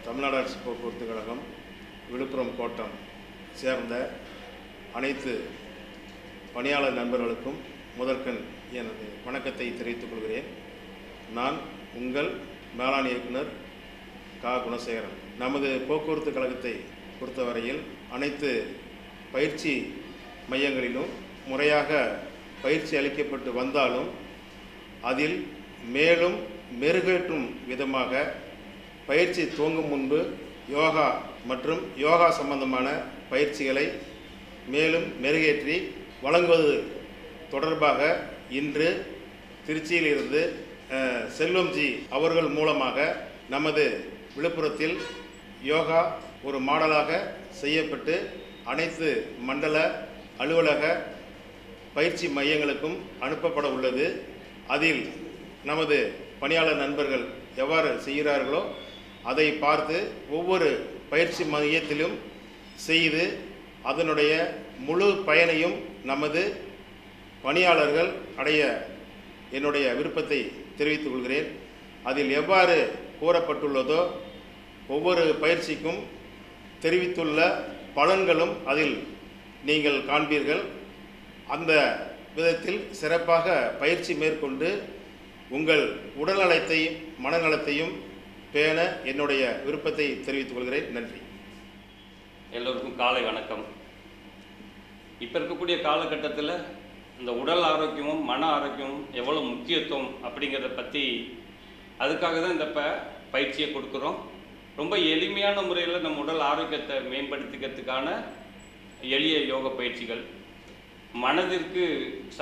தமிழ்நாடு அரசு போக்குவரத்து கழகம் விழுப்புரம் கோட்டம் சேர்ந்த அனைத்து பணியாளர் நண்பர்களுக்கும் முதற்கண் எனது வணக்கத்தை தெரிவித்துக் கொள்கிறேன். நான் உங்கள் மேலாண் இயக்குனர் கா. குணசேகரன். நமது போக்குவரத்து கழகத்தை பொறுத்தவரையில் அனைத்து பயிற்சி மையங்களிலும் முறையாக பயிற்சி அளிக்கப்பட்டு வந்தாலும் அதில் மேலும் மெருகேற்றும் விதமாக பயிற்சி துவங்கும் முன்பு யோகா மற்றும் யோகா சம்பந்தமான பயிற்சிகளை மேலும் மெருகேற்றி வழங்குவது தொடர்பாக இன்று திருச்சியிலிருந்து செல்வம்ஜி அவர்கள் மூலமாக நமது விழுப்புரத்தில் யோகா ஒரு மாடலாக செய்யப்பட்டு அனைத்து மண்டல அலுவலக பயிற்சி மையங்களுக்கும் அனுப்பப்பட உள்ளது. அதில் நமது பணியாளர் நண்பர்கள் எவ்வாறு செய்கிறார்களோ அதை பார்த்து ஒவ்வொரு பயிற்சி மையத்திலும் செய்து அதனுடைய முழு பயனையும் நமது பணியாளர்கள் அடைய என்னுடைய விருப்பத்தை தெரிவித்துக் கொள்கிறேன். அதில் எவ்வாறு கூறப்பட்டுள்ளதோ ஒவ்வொரு பயிற்சிக்கும் தெரிவித்துள்ள பலன்களும் அதில் நீங்கள் காண்பீர்கள். அந்த விதத்தில் சிறப்பாக பயிற்சி மேற்கொண்டு உங்கள் உடல்நலத்தையும் மனநலத்தையும் பேண என்னுடைய விருப்பத்தை தெரிவித்துக் கொள்கிறேன். நன்றி. எல்லோருக்கும் காலை வணக்கம். இப்போ இருக்கக்கூடிய காலகட்டத்தில் இந்த உடல் ஆரோக்கியமும் மன ஆரோக்கியமும் எவ்வளோ முக்கியத்துவம் அப்படிங்கிறத பற்றி அதுக்காக தான் இந்த பயிற்சியை கொடுக்குறோம். ரொம்ப எளிமையான முறையில் நம்ம உடல் ஆரோக்கியத்தை மேம்படுத்திக்கிறதுக்கான எளிய யோக பயிற்சிகள், மனதிற்கு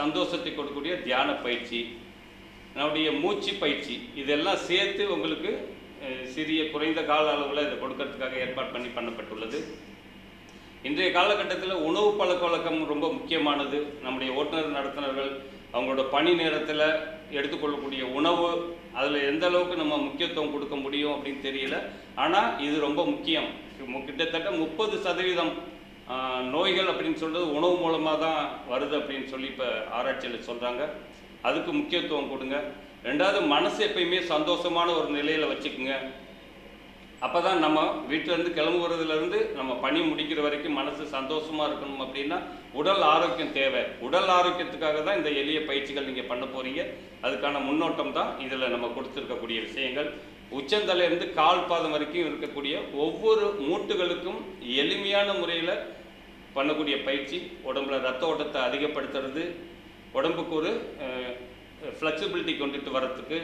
சந்தோஷத்தை கொடுக்கக்கூடிய தியான பயிற்சி, நம்முடைய மூச்சு பயிற்சி, இதெல்லாம் சேர்த்து உங்களுக்கு சிறிய குறைந்த கால அளவில் இதை கொடுக்கறதுக்காக ஏற்பாடு பண்ணப்பட்டுள்ளது. இன்றைய காலகட்டத்தில் உணவு பழக்க வழக்கம் ரொம்ப முக்கியமானது. நம்முடைய ஓட்டுநர் நடத்துனர்கள் அவங்களோட பணி நேரத்தில் எடுத்துக்கொள்ளக்கூடிய உணவு அதில் எந்த அளவுக்கு நம்ம முக்கியத்துவம் கொடுக்க முடியும் அப்படின்னு தெரியல. ஆனால் இது ரொம்ப முக்கியம். கிட்டத்தட்ட 30% நோய்கள் அப்படின்னு சொல்கிறது உணவு மூலமாக தான் வருது அப்படின்னு சொல்லி இப்போ ஆராய்ச்சியில் சொல்கிறாங்க. அதுக்கு முக்கியத்துவம் கொடுங்க. ரெண்டாவது, மனசு எப்பயுமே சந்தோஷமான ஒரு நிலையில் வச்சுக்குங்க. அப்போ தான் நம்ம வீட்டிலேருந்து கிளம்புறதுலேருந்து நம்ம பணி முடிக்கிற வரைக்கும் மனசு சந்தோஷமாக இருக்கணும். அப்படின்னா உடல் ஆரோக்கியம் தேவை. உடல் ஆரோக்கியத்துக்காக தான் இந்த எளிய பயிற்சிகள் நீங்கள் பண்ண போகிறீங்க. அதுக்கான முன்னோட்டம் தான் இதில் நம்ம கொடுத்துருக்கக்கூடிய விஷயங்கள். உச்சந்தலையிலிருந்து கால் பாதம் வரைக்கும் இருக்கக்கூடிய ஒவ்வொரு மூட்டுகளுக்கும் எளிமையான முறையில் பண்ணக்கூடிய பயிற்சி. உடம்புல ரத்த ஓட்டத்தை அதிகப்படுத்துறது, உடம்புக்கு ஒரு ஃப்ளெக்சிபிலிட்டி கொண்டுட்டு வர்றதுக்கு,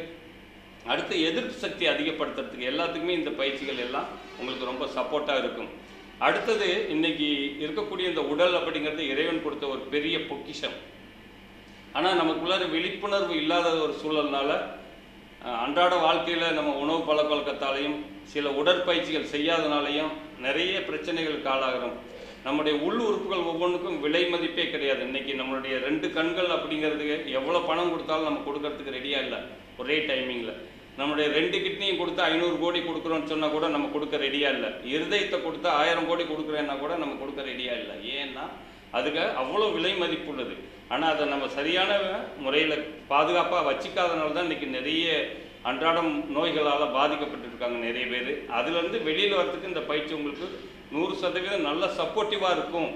அடுத்து எதிர்ப்பு சக்தி அதிகப்படுத்துறதுக்கு, எல்லாத்துக்குமே இந்த பயிற்சிகள் எல்லாம் உங்களுக்கு ரொம்ப சப்போர்ட்டாக இருக்கும். அடுத்தது, இன்றைக்கி இருக்கக்கூடிய இந்த உடல் அப்படிங்கிறது இறைவன் கொடுத்த ஒரு பெரிய பொக்கிஷம். ஆனால் நமக்குள்ளார விழிப்புணர்வு இல்லாத ஒரு சூழல்னால அன்றாட வாழ்க்கையில் நம்ம உணவு பழக்க வழக்கத்தாலையும் சில உடற்பயிற்சிகள் செய்யாதனாலையும் நிறைய பிரச்சனைகளுக்கு ஆளாகிறோம். நம்முடைய உள் உறுப்புகள் ஒவ்வொன்றுக்கும் விலை மதிப்பே கிடையாது. இன்றைக்கி நம்மளுடைய 2 கண்கள் அப்படிங்கிறதுக்கு எவ்வளோ பணம் கொடுத்தாலும் நம்ம கொடுக்கறதுக்கு ரெடியாக இல்லை ஒரே டைமிங்கில். நம்மளுடைய 2 கிட்னியும் கொடுத்தா 500 கோடி கொடுக்குறோன்னு சொன்னால் கூட நம்ம கொடுக்க ரெடியாக இல்லை. இருதயத்தை கொடுத்தா 1000 கோடி கொடுக்குறேன்னா கூட நம்ம கொடுக்க ரெடியாக இல்லை. ஏன்னா அதுக்கு அவ்வளோ விலை மதிப்பு உள்ளது. ஆனால் அதை நம்ம சரியான முறையில் பாதுகாப்பாக வச்சுக்காதனால தான் இன்றைக்கி நிறைய அன்றாடம் நோய்களால் பாதிக்கப்பட்டுருக்காங்க நிறைய பேர். அதுலேருந்து வெளியில் வரத்துக்கு இந்த பயிற்சி உங்களுக்கு 100% நல்ல சப்போர்ட்டிவாக இருக்கும்.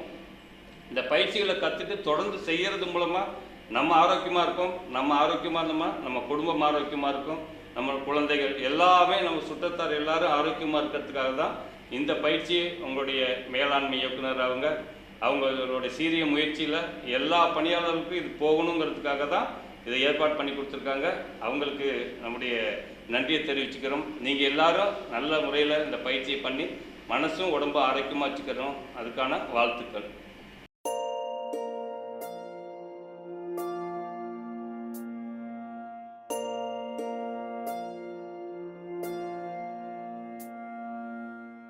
இந்த பயிற்சிகளை கற்றுட்டு தொடர்ந்து செய்கிறது மூலமாக நம்ம ஆரோக்கியமாக இருக்கும். நம்ம ஆரோக்கியமாக இருந்தோமா நம்ம குடும்பம் ஆரோக்கியமாக இருக்கும். நம்ம குழந்தைகள் எல்லாமே நம்ம சுற்றத்தார் எல்லாரும் ஆரோக்கியமாக இருக்கிறதுக்காக தான் இந்த பயிற்சி உங்களுடைய மேலாண்மை இயக்குனர் அவங்களுடைய சீரிய முயற்சியில் எல்லா பணியாளர்களுக்கும் இது போகணுங்கிறதுக்காக தான் இதை ஏற்பாடு பண்ணி கொடுத்துருக்காங்க. அவங்களுக்கு நம்முடைய நன்றியை தெரிவிச்சுக்கிறோம். நீங்கள் எல்லாரும் நல்ல முறையில் இந்த பயிற்சியை பண்ணி மனசும் உடம்பும் ஆரோக்கியமாக வச்சுக்கிறோம். அதுக்கான வாழ்த்துக்கள்.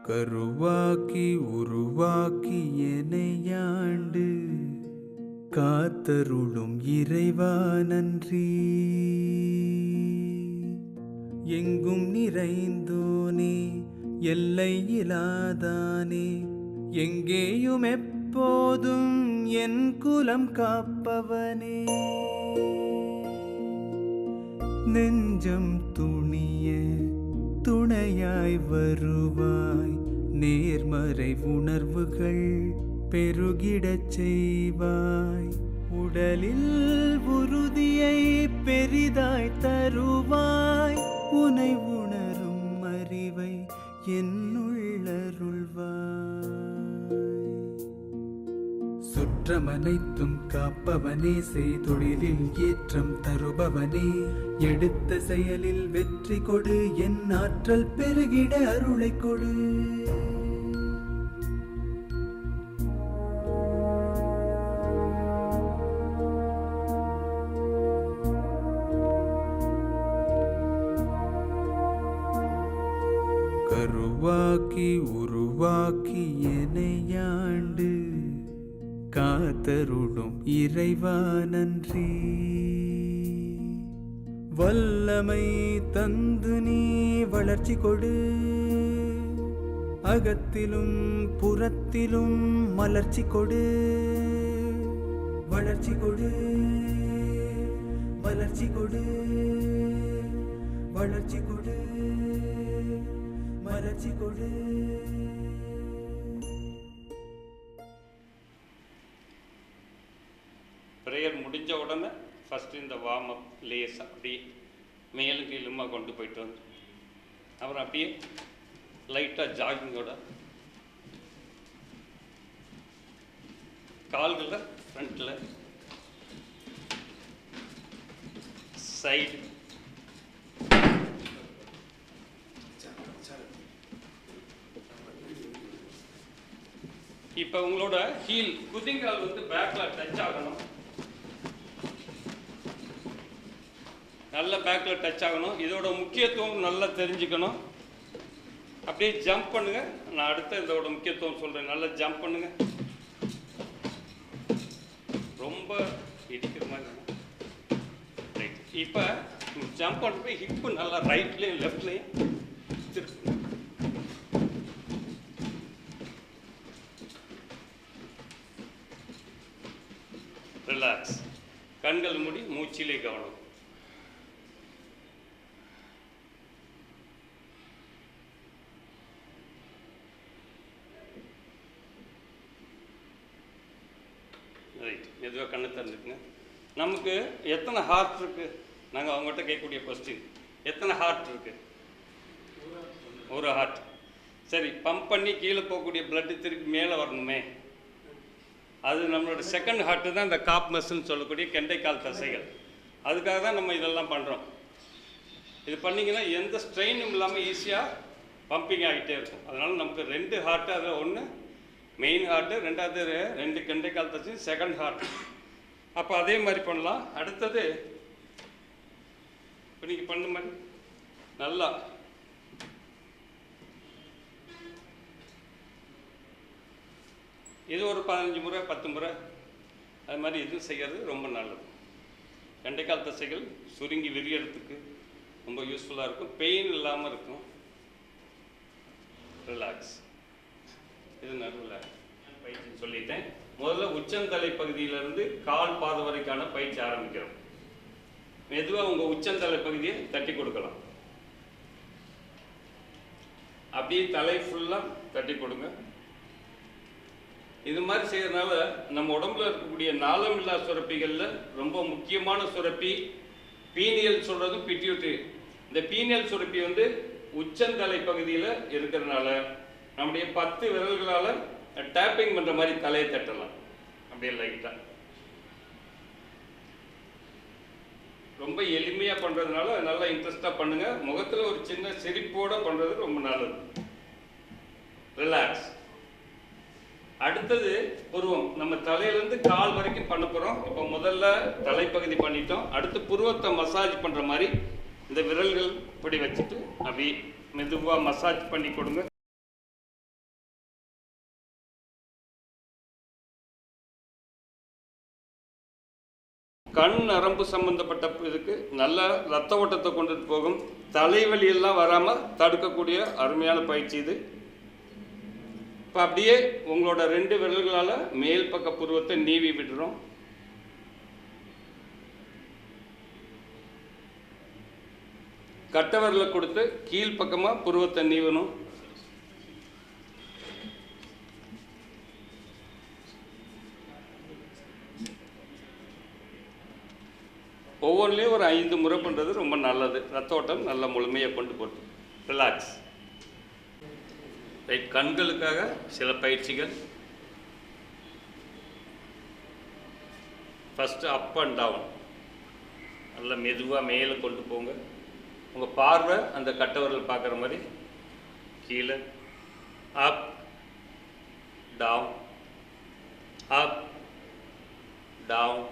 கருவாக்கி உருவாக்கி எனையாண்டு காத்தருளும் இறைவா நன்றி. எங்கும் நிறைந்தோனே எல்லையிலாதானே, எங்கேயும் எப்போதும் என் குலம் காப்பவனே. நெஞ்சம் துணிய துணையாய் வருவாய். நேர்மறை உணர்வுகள் பெருகிடச் செய்வாய். உடலில் உறுதியை பெரிதாய் தருவாய். உனை உணரும் அறிவை என்னுள்ளருள்வாய். சுற்றமனைத்தும் காப்பவனே, செய்தொழிலில் ஏற்றம் தருபவனே, எடுத்த செயலில் வெற்றி கொடு, என் ஆற்றல் பெருகிட அருளை கொடு. கருவாக்கி உருவாக்கி எனையாண்டு காத்தருளும் இறைவா நன்றி. வல்லமை தந்து நீ வளர்ச்சி கொடு, அகத்திலும் புறத்திலும் மலர்ச்சி கொடு. வளர்ச்சி கொடு, மலர்ச்சி கொடு, வளர்ச்சி கொடு, மலர்ச்சி கொடு. ப்ரேயர் முடிஞ்ச உடனே ஃபஸ்ட்டு இந்த வார்ம் அப் லேஸ் அப்படி மேலும் கீழுமா கொண்டு போயிட்டு வந்து அப்புறம் அப்படியே லைட்டாக ஜாகிங்கோட கால்களில் ஃப்ரண்ட்டில் சைடு இப்போ உங்களோட ஹீல் குதிங்கால் வந்து பேக்கில் டச் ஆகணும். நல்ல பேக்கில் டச் ஆகணும். இதோட முக்கியத்துவம் நல்லா தெரிஞ்சுக்கணும். அப்படியே ஜம்ப் பண்ணுங்க. நான் அடுத்த இதோட முக்கியத்துவம் சொல்கிறேன். நல்லா ஜம்ப் பண்ணுங்க. ரொம்ப இடிக்கிற மாதிரி ரைட். இப்போ ஜம்ப் பண்ணுறது ஹிப்பு நல்லா ரைட்லேயும் லெஃப்ட்லேயும் திருப்பு. ரிலாக்ஸ். கண்கள் மூடி மூச்சிலே கவனம். ரைட். மெதுவாக கண்ணை திறந்துக்குங்க. நமக்கு எத்தனை ஹார்ட் இருக்குது? நாங்கள் அவங்ககிட்ட கேட்கக்கூடிய கொஸ்டின். எத்தனை ஹார்ட் இருக்குது? ஒரு ஹார்ட். சரி, பம்ப் பண்ணி கீழே போகக்கூடிய பிளட்டு திருப்பி மேலே வரணுமே, அது நம்மளோட செகண்ட் ஹார்ட்டு தான் இந்த காப் மசில்னு சொல்லக்கூடிய கெண்டைக்கால் தசைகள். அதுக்காக தான் நம்ம இதெல்லாம் பண்ணுறோம். இது பண்ணிங்கன்னா எந்த ஸ்ட்ரெயினும் இல்லாமல் ஈஸியாக பம்பிங் ஆகிட்டே இருக்கும். அதனால் நமக்கு 2 ஹார்ட்டு, அதில் ஒன்று மெயின் ஹார்ட்டு, ரெண்டாவது 2 கெண்டைக்கால் தசை, செகண்ட் ஹார்ட். அப்போ அதே மாதிரி பண்ணலாம். அடுத்தது இப்போ நீங்கள் பண்ண மாதிரி நல்லா இது ஒரு 15 முறை 10 முறை அது மாதிரி இது செய்கிறது ரொம்ப நல்லது. கெண்டைக்கால் தசைகள் சுருங்கி விரியறதுக்கு ரொம்ப யூஸ்ஃபுல்லாக இருக்கும். பெயின் இல்லாமல் இருக்கும். ரிலாக்ஸ். இது நடுவில் பயிற்சின்னு சொல்லிட்டேன். முதல்ல உச்சந்தலை பகுதியிலேருந்து கால் பாத வரைக்கான பயிற்சி ஆரம்பிக்கிறோம். மெதுவாக உங்கள் உச்சந்தலை பகுதியை தட்டி கொடுக்கலாம். அப்படியே தலை ஃபுல்லாக தட்டி கொடுங்க. இது மாதிரி செய்யறதுனால நம்ம உடம்புல இருக்கக்கூடிய நாளமில்லா சுரப்பிகளில் ரொம்ப முக்கியமான சுரப்பி பீனியல் சொல்றது பிட்யூட்டரி. இந்த பீனியல் சுரப்பி வந்து உச்சந்தலை பகுதியில் இருக்கிறதுனால நம்முடைய 10 விரல்களால் டேப்பிங் பண்ணுற மாதிரி தலையை தட்டலாம். அப்படியே லைட்டாக ரொம்ப எளிமையாக பண்ணுறதுனால நல்லா இன்ட்ரெஸ்டாக பண்ணுங்கள். முகத்தில் ஒரு சின்ன சிரிப்போடு பண்ணுறது ரொம்ப நல்லது. ரிலாக்ஸ். அடுத்தது புருவம். நம்ம தலையிலேருந்து கால் வரைக்கும் பண்ண போகிறோம். இப்போ முதல்ல தலைப்பகுதி பண்ணிட்டோம். அடுத்து புருவத்தை மசாஜ் பண்ணுற மாதிரி இந்த விரல்கள் இப்படி வச்சுட்டு அப்படி மெதுவாக மசாஜ் பண்ணி கொடுங்க. கண் நரம்பு சம்பந்தப்பட்ட இதுக்கு நல்ல ரத்த ஓட்டத்தை கொண்டுட்டு போகும். தலைவலி எல்லாம் வராமல் தடுக்கக்கூடிய அருமையான பயிற்சி இது. இப்போ அப்படியே உங்களோட 2 விரல்களால் மேல் பக்க புருவத்தை நீவி விடுறோம். கட்டவரில் கொடுத்து கீழ்ப்பக்கமாக புருவத்தை நீவணும். ஒவ்வொன்றிலையும் ஒரு 5 முறை பண்ணுறது ரொம்ப நல்லது. ரத்த ஓட்டம் நல்ல முழுமையாக கொண்டு போட்டு ரிலாக்ஸ். ரைட். கண்களுக்காக சில பயிற்சிகள். ஃபஸ்ட்டு அப் அண்ட் டவுன், நல்லா மெதுவாக மேலே கொண்டு போங்க. உங்கள் பார்வை அந்த கட்டவரில் பார்க்குற மாதிரி கீழே. Up down, up down,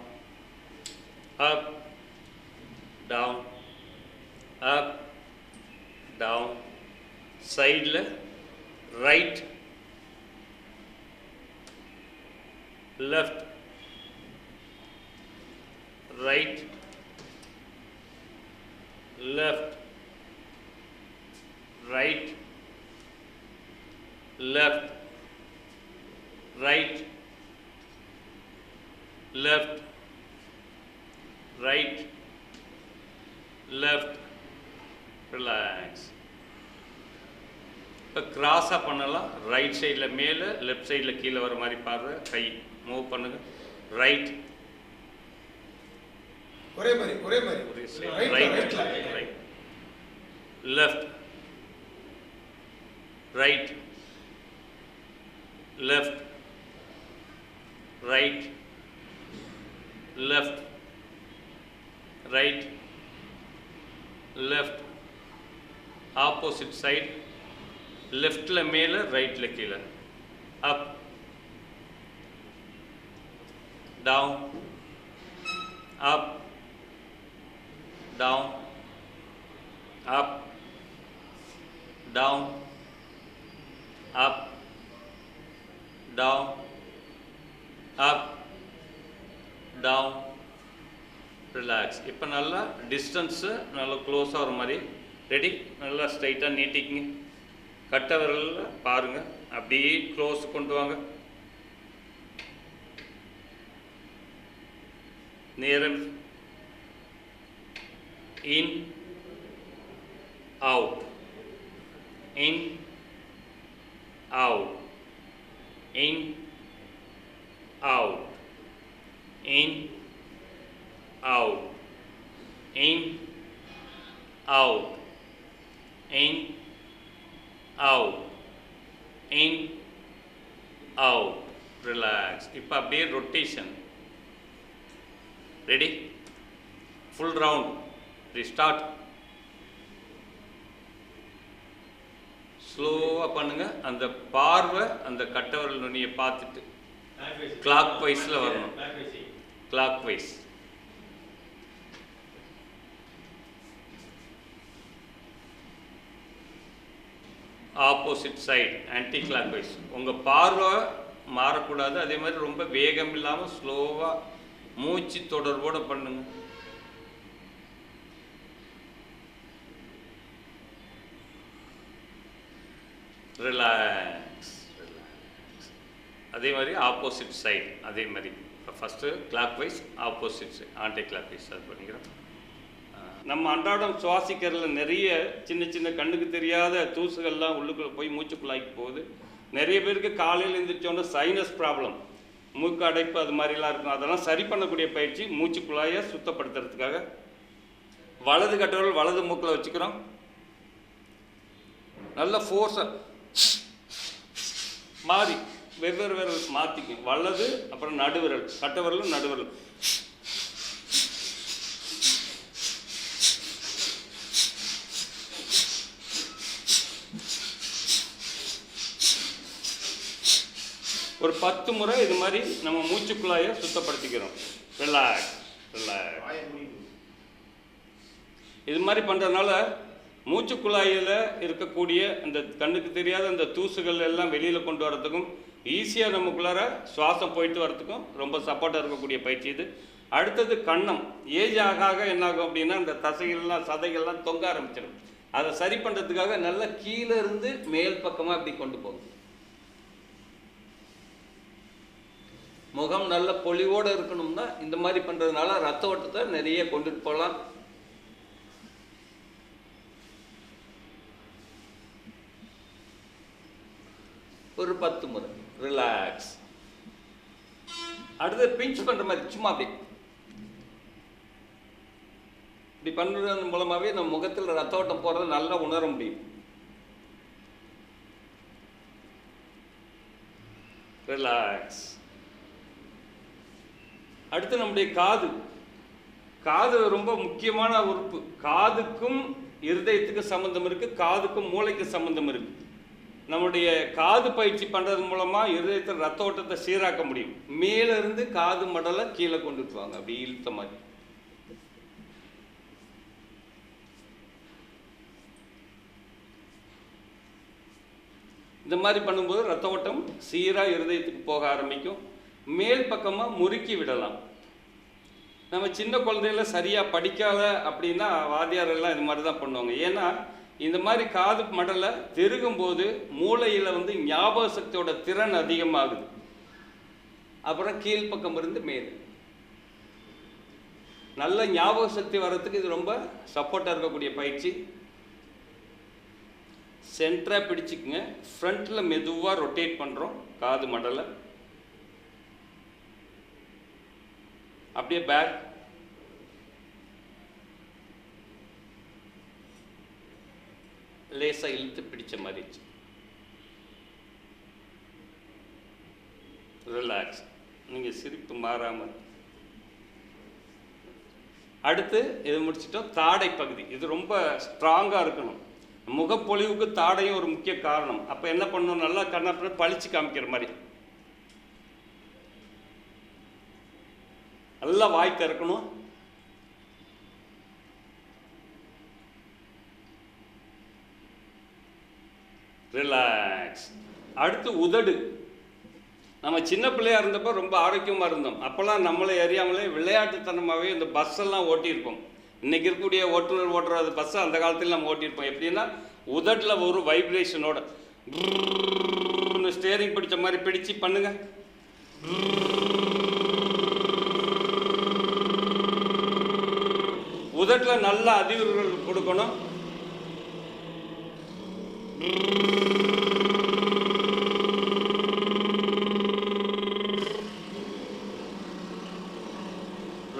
up down, up down. சைடில் right, left, right, left, right, left, right, left, right, left. Relax. இப்போ கிராஸாக பண்ணலாம். ரைட் சைடில் மேலே, லெஃப்ட் சைடில் கீழே வர மாதிரி பாருங்க. கை மூவ் பண்ணுங்க. ரைட், ஒரே மாதிரி right, right, left, right, left, right, left, right, left. Opposite side. லெஃப்டில் மேலே, ரைட்டில் கீழே. Up down, up down, up, down, up, down, up, down. Relax. இப்போ நல்லா டிஸ்டன்ஸு நல்லா க்ளோஸாக வர மாதிரி. ரெடி. நல்லா ஸ்ட்ரைட்டாக நீட்டிக்குங்க. கட்ட விரலில் பாருங்கள், அப்படியே க்ளோஸ் கொண்டு வாங்க. நேரம். In, out, in, out, in, out, in, out, in, out, in, out, in, out. Relax. இப்போ அப்படியே rotation. Ready. Full round. Restart. ஸ்லோவாக பண்ணுங்க. அந்த பார்வை அந்த கட்டவரல் நுனியை பார்த்துட்டு கிளாக் வைஸில் வரணும். Clockwise. Opposite side anticlockwise. உங்கள் பார்வை மாறக்கூடாது. அதே மாதிரி ரொம்ப வேகம் இல்லாமல் ஸ்லோவாக மூச்சு தொடர்போடு பண்ணுங்க. Relax, relax. அதே மாதிரி ஆப்போசிட் சைடு அதே மாதிரி. இப்போ first clockwise, opposite side anticlockwise. அது பண்ணிக்கிறோம். நம்ம அன்றாடம் சுவாசிக்கிறதுல நிறைய சின்ன சின்ன கண்ணுக்கு தெரியாத தூசுகள்லாம் உள்ளுக்குள்ளே போய் மூச்சுக்குள்ளாக்கி போகுது. நிறைய பேருக்கு காலையில் எழுந்திரிச்சோன்னா சைனஸ் ப்ராப்ளம், மூக்கு அடைப்பு, அது மாதிரிலாம் இருக்கும். அதெல்லாம் சரி பண்ணக்கூடிய பயிற்சி மூச்சுக்குள்ளாய சுத்தப்படுத்துறதுக்காக. வலது கட்டவர்கள் வலது மூக்கில் வச்சுக்கிறோம். நல்ல ஃபோர்ஸை மாறி வெவ்வேறு விரல் மாற்றிக்கும். வலது, அப்புறம் நடுவிரல், கட்டவிரலும் நடுவிரலும். ஒரு 10 முறை இது மாதிரி நம்ம மூச்சுக்குள்ளாய சுத்தப்படுத்திக்கிறோம். Relax, relax. இது மாதிரி பண்ணுறதுனால மூச்சுக்குழாயில் இருக்கக்கூடிய அந்த கண்ணுக்கு தெரியாத அந்த தூசுகள் எல்லாம் வெளியில் கொண்டு வரதுக்கும், ஈஸியாக நமக்குள்ளார சுவாசம் போயிட்டு வரதுக்கும் ரொம்ப சப்போர்ட்டாக இருக்கக்கூடிய பயிற்சி இது. அடுத்தது கன்னம். ஏஜ் ஆக ஆக என்னாகும் அப்படின்னா அந்த தசைகள்லாம் சதைகள்லாம் தொங்க ஆரம்பிச்சிடும். அதை சரி பண்ணுறதுக்காக நல்லா கீழே இருந்து மேல் பக்கமாக இப்படி கொண்டு போகும். முகம் நல்ல பொலிவோடு இருக்கணும்னா இந்த மாதிரி பண்ணுறதுனால ரத்த ஓட்டத்தை நிறைய கொண்டுட்டு போகலாம். ஒரு 10 முறை. ரிலாக்ஸ். அடுத்து பிஞ்ச் பண்ணுற மாதிரி சும்மா அப்படி இப்படி பண்ணுறது மூலமாகவே நம்ம முகத்தில் ரத்த ஓட்டம் போகிறத நல்லா உணர முடியும். ரிலாக்ஸ். அடுத்து நம்முடைய காது ரொம்ப முக்கியமான உறுப்பு. காதுக்கும் இருதயத்துக்கும் சம்பந்தம் இருக்கு, காதுக்கும் மூளைக்கு சம்பந்தம் இருக்கு. நம்முடைய காது பயிற்சி பண்றது மூலமா இருதயத்தில் ரத்த ஓட்டத்தை சீராக்க முடியும். மேல இருந்து காது மடலை கீழே கொண்டுட்டு வாங்க, அப்படி இழுத்த மாதிரி. இந்த மாதிரி பண்ணும்போது ரத்த ஓட்டம் சீராக இருதயத்துக்கு போக ஆரம்பிக்கும். மேல் பக்கமாக முறுக்கி விடலாம். நம்ம சின்ன குழந்தையில சரியாக படிக்காத அப்படின்னா வாத்தியார் எல்லாம் இது மாதிரி தான் பண்ணுவாங்க. ஏன்னா இந்த மாதிரி காது மடலை திருகும் போது மூளையில் ஞாபக சக்தியோட திறன் அதிகமாகுது. அப்புறம் கீழ்ப்பக்கம் இருந்து மேல் நல்ல ஞாபக சக்தி வர்றதுக்கு இது ரொம்ப சப்போர்ட்டாக இருக்கக்கூடிய பயிற்சி. சென்டராக பிடிச்சிக்குங்க. ஃப்ரண்ட்டில் மெதுவாக ரொட்டேட் பண்ணுறோம் காது மடலை. அப்படியே பேக். லேசாக இழுத்து பிடிச்ச மாதிரி. ரிலாக்ஸ். நீங்கள் சிரிப்பு மாறாமல். அடுத்து இது முடிச்சிட்டோம். தாடை பகுதி இது ரொம்ப ஸ்ட்ராங்காக இருக்கணும். முகப்பொழிவுக்கு தாடையும் ஒரு முக்கிய காரணம். அப்போ என்ன பண்ணணும், நல்லா கண்ணாப்பின பளிச்சு காமிக்கிற மாதிரி நல்லா வாய் திறக்கணும். ரிலாக்ஸ். அடுத்து உதடு. நம்ம சின்ன பிள்ளையா இருந்தப்போ ரொம்ப ஆரோக்கியமாக இருந்தோம். அப்போல்லாம் நம்மளை அறியாமலே விளையாட்டுத்தனமாகவே இந்த பஸ்ஸெல்லாம் ஓட்டியிருப்போம். இன்னைக்கு இருக்கக்கூடிய ஓட்டுநர் ஓட்டுறது பஸ்ஸை அந்த காலத்தில் நம்ம ஓட்டியிருப்போம். எப்படின்னா உதட்டில் ஒரு வைப்ரேஷனோட ஸ்டேரிங் பிடிச்ச மாதிரி பிடிச்சு பண்ணுங்க. உதட்டில் நல்ல அதிர்வுகள் கொடுக்கணும்.